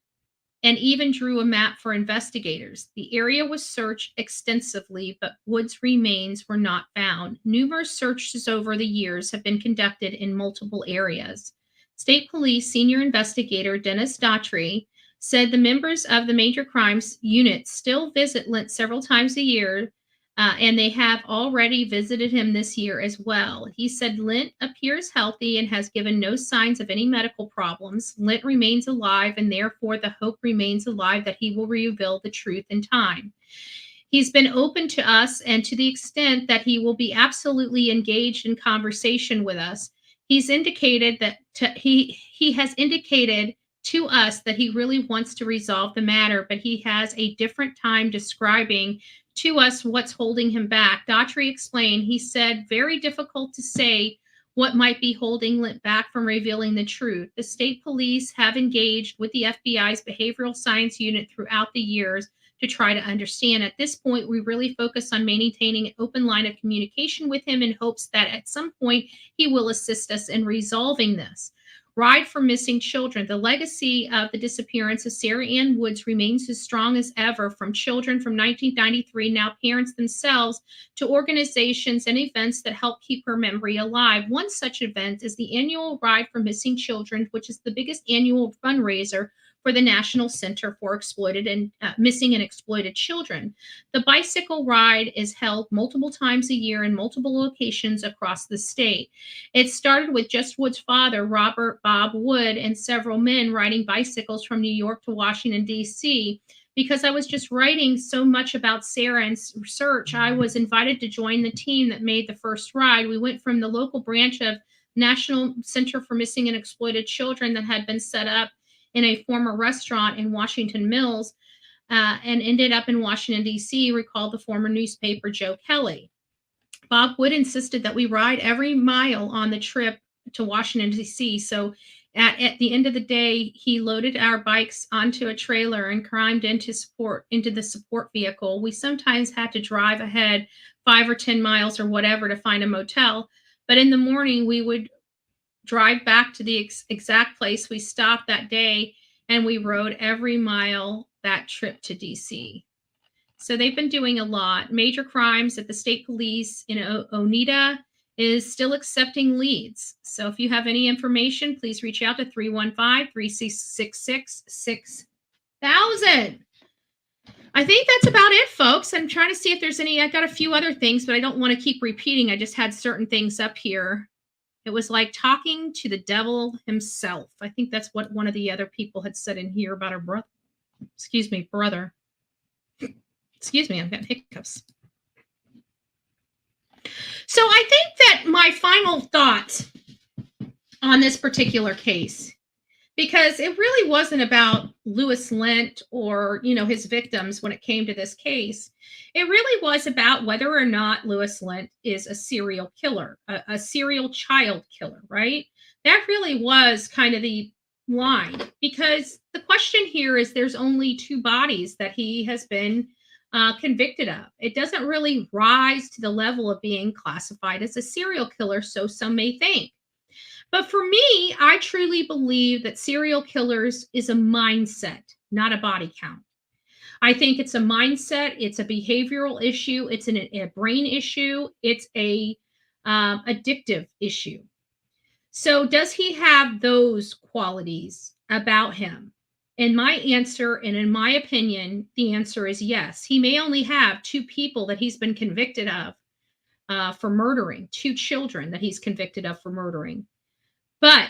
and even drew a map for investigators. The area was searched extensively, but Wood's remains were not found. Numerous searches over the years have been conducted in multiple areas. State Police Senior Investigator Dennis Daughtry said the members of the Major Crimes Unit still visit Lent several times a year, and they have already visited him this year as well. He said Lent appears healthy and has given no signs of any medical problems. Lent remains alive, and therefore the hope remains alive that he will reveal the truth in time. He's been open to us, and to the extent that he will be absolutely engaged in conversation with us. He's indicated that he has indicated to us that he really wants to resolve the matter, but he has a different time describing to us what's holding him back. Daughtry explained, he said, very difficult to say what might be holding Lent back from revealing the truth. The state police have engaged with the FBI's behavioral science unit throughout the years to try to understand. At this point, we really focus on maintaining an open line of communication with him in hopes that at some point he will assist us in resolving this. Ride for Missing Children. The legacy of the disappearance of Sarah Ann Woods remains as strong as ever, from children from 1993, now parents themselves, to organizations and events that help keep her memory alive. One such event is the annual Ride for Missing Children, which is the biggest annual fundraiser for the National Center for Exploited and Missing and Exploited Children. The bicycle ride is held multiple times a year in multiple locations across the state. It started with just Wood's father, Robert Bob Wood, and several men riding bicycles from New York to Washington, D.C. Because I was just writing so much about Sarah and research, I was invited to join the team that made the first ride. We went from the local branch of National Center for Missing and Exploited Children that had been set up in a former restaurant in Washington Mills, and ended up in Washington, D.C., recalled the former newspaper Joe Kelly. Bob Wood insisted that we ride every mile on the trip to Washington, D.C. So at the end of the day, he loaded our bikes onto a trailer and climbed into the support vehicle. We sometimes had to drive ahead 5 or 10 miles or whatever to find a motel. But in the morning, we would drive back to the exact place we stopped that day, and we rode every mile that trip to DC. So they've been doing a lot. Major crimes at the state police in Oneida is still accepting leads. So if you have any information, please reach out to 315-366-6000. I think that's about it, folks. I'm trying to see if there's any. I got a few other things, but I don't want to keep repeating. I just had certain things up here. It was like talking to the devil himself. I think that's what one of the other people had said in here about her brother. Excuse me, brother. Excuse me, I've got hiccups. So I think that my final thoughts on this particular case, because it really wasn't about Louis Lent or, his victims when it came to this case. It really was about whether or not Louis Lent is a serial killer, a serial child killer, right? That really was kind of the line, because the question here is there's only 2 bodies that he has been convicted of. It doesn't really rise to the level of being classified as a serial killer, so some may think. But for me, I truly believe that serial killers is a mindset, not a body count. I think it's a mindset. It's a behavioral issue. It's a brain issue. It's a addictive issue. So does he have those qualities about him? And my answer, and in my opinion, the answer is yes. He may only have 2 people that he's been convicted of for murdering, 2 children that he's convicted of for murdering. But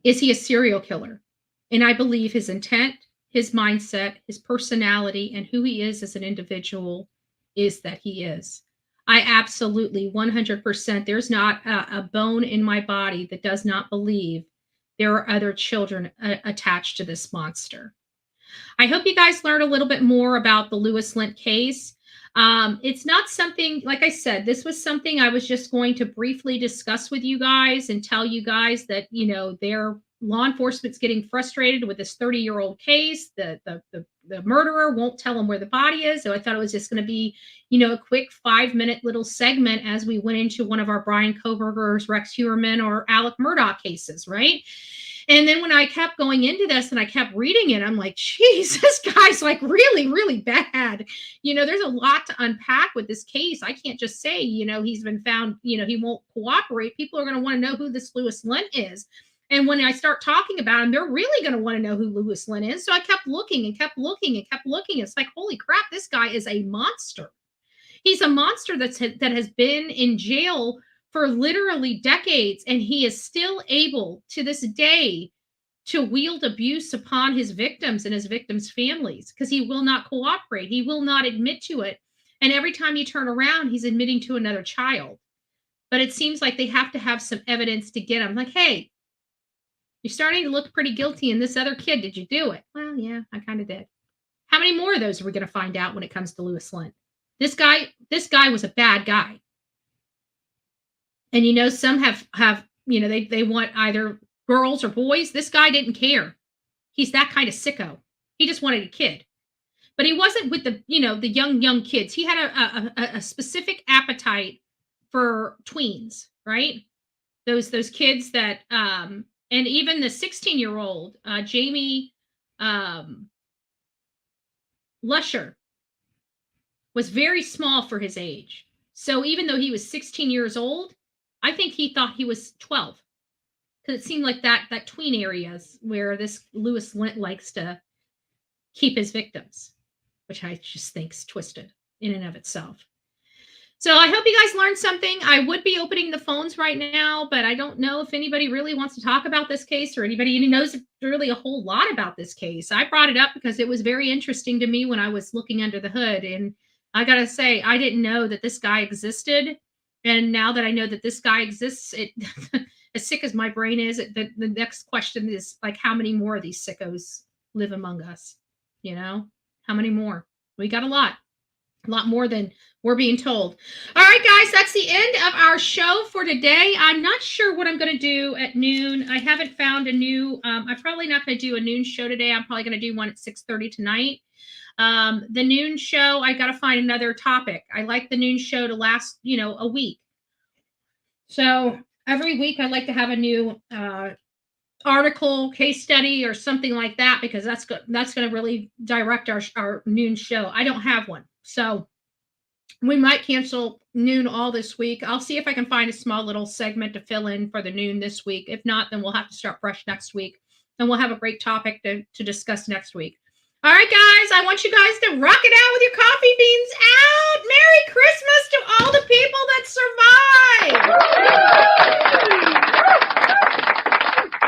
is he a serial killer? And I believe his intent, his mindset, his personality, and who he is as an individual is that he is. I absolutely 100%. There's not a bone in my body that does not believe there are other children attached to this monster. I hope you guys learned a little bit more about the Louis Lent case. It's not something, like I said, this was something I was just going to briefly discuss with you guys and tell you guys that, their law enforcement's getting frustrated with this 30-year-old case. The murderer won't tell them where the body is. So I thought it was just going to be, a quick 5-minute little segment as we went into one of our Brian Koberger's, Rex Heuermann, or Alec Murdaugh cases, right? And then when I kept going into this and I kept reading it, I'm like, geez, this guy's like really, really bad. There's a lot to unpack with this case. I can't just say, he's been found, he won't cooperate. People are going to want to know who this Louis Lent is. And when I start talking about him, they're really going to want to know who Louis Lent is. So I kept looking and kept looking and kept looking. It's like, holy crap, this guy is a monster. He's a monster that has been in jail for literally decades, and he is still able to this day to wield abuse upon his victims and his victims' families, because he will not cooperate. He will not admit to it. And every time you turn around, he's admitting to another child. But it seems like they have to have some evidence to get him. Like, hey, you're starting to look pretty guilty in this other kid. Did you do it? Well, yeah, I kind of did. How many more of those are we going to find out when it comes to Louis Lent? This guy was a bad guy. And some have they want either girls or boys. This guy didn't care. He's that kind of sicko. He just wanted a kid. but he wasn't with the, the young kids. He had a specific appetite for tweens, right? Those kids that, and even the 16-year-old, Jamie Lusher, was very small for his age. So even though he was 16 years old, I think he thought he was 12. Because it seemed like that tween areas where this Lewis Lent likes to keep his victims, which I just think is twisted in and of itself. So I hope you guys learned something. I would be opening the phones right now, but I don't know if anybody really wants to talk about this case or anybody knows really a whole lot about this case. I brought it up because it was very interesting to me when I was looking under the hood. And I got to say, I didn't know that this guy existed. And now that I know that this guy exists, as sick as my brain is, the next question is like, how many more of these sickos live among us? How many more? We got a lot more than we're being told. All right, guys, that's the end of our show for today. I'm not sure what I'm going to do at noon. I haven't found a new, I'm probably not going to do a noon show today. I'm probably going to do one at 6:30 tonight. The noon show, I got to find another topic. I like the noon show to last, a week. So every week I like to have a new article, case study, or something like that, because that's going to really direct our noon show. I don't have one. So we might cancel noon all this week. I'll see if I can find a small little segment to fill in for the noon this week. If not, then we'll have to start fresh next week. And we'll have a great topic to discuss next week. All right, guys, I want you guys to rock it out with your coffee beans out. Merry Christmas to all the people that survived.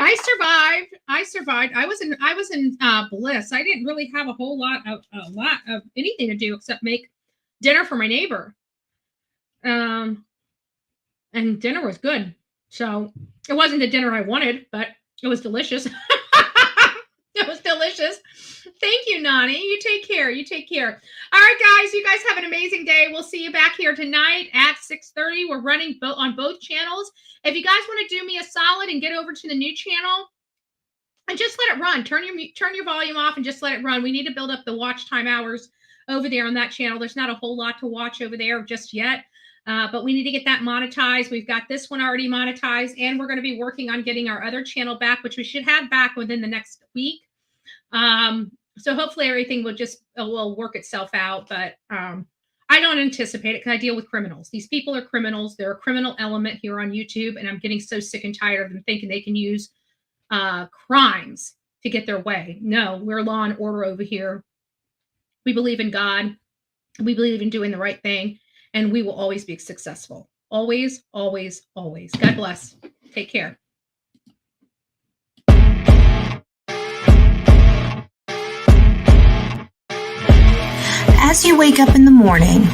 I survived. I was in bliss. I didn't really have a lot of anything to do except make dinner for my neighbor. And dinner was good. So it wasn't the dinner I wanted, but it was delicious. It was delicious. Thank you, Nani. You take care. All right, guys, you guys have an amazing day. We'll see you back here tonight at 6:30. We're running on both channels. If you guys want to do me a solid and get over to the new channel and just let it run, turn your volume off and just let it run. We need to build up the watch time hours over there on that channel. There's not a whole lot to watch over there just yet, but we need to get that monetized. We've got this one already monetized, and we're going to be working on getting our other channel back, which we should have back within the next week. So hopefully everything will work itself out, but I don't anticipate it because I deal with criminals. These people are criminals. They're a criminal element here on YouTube, and I'm getting so sick and tired of them thinking they can use crimes to get their way. No, we're law and order over here. We believe in God. We believe in doing the right thing, and we will always be successful. Always, always, always. God bless. Take care. As you wake up in the morning,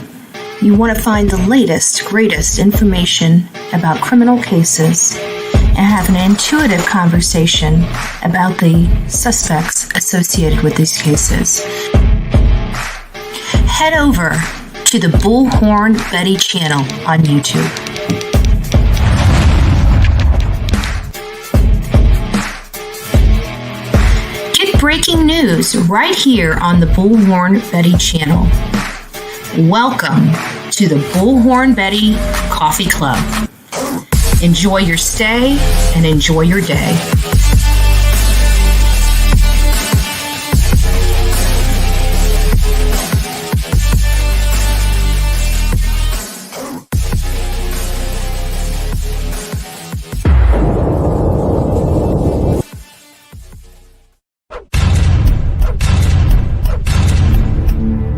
you want to find the latest, greatest information about criminal cases and have an intuitive conversation about the suspects associated with these cases. Head over to the Bullhorn Betty channel on YouTube. Get breaking news right here on the Bullhorn Betty channel. Welcome to the Bullhorn Betty Coffee Club. Enjoy your stay and enjoy your day.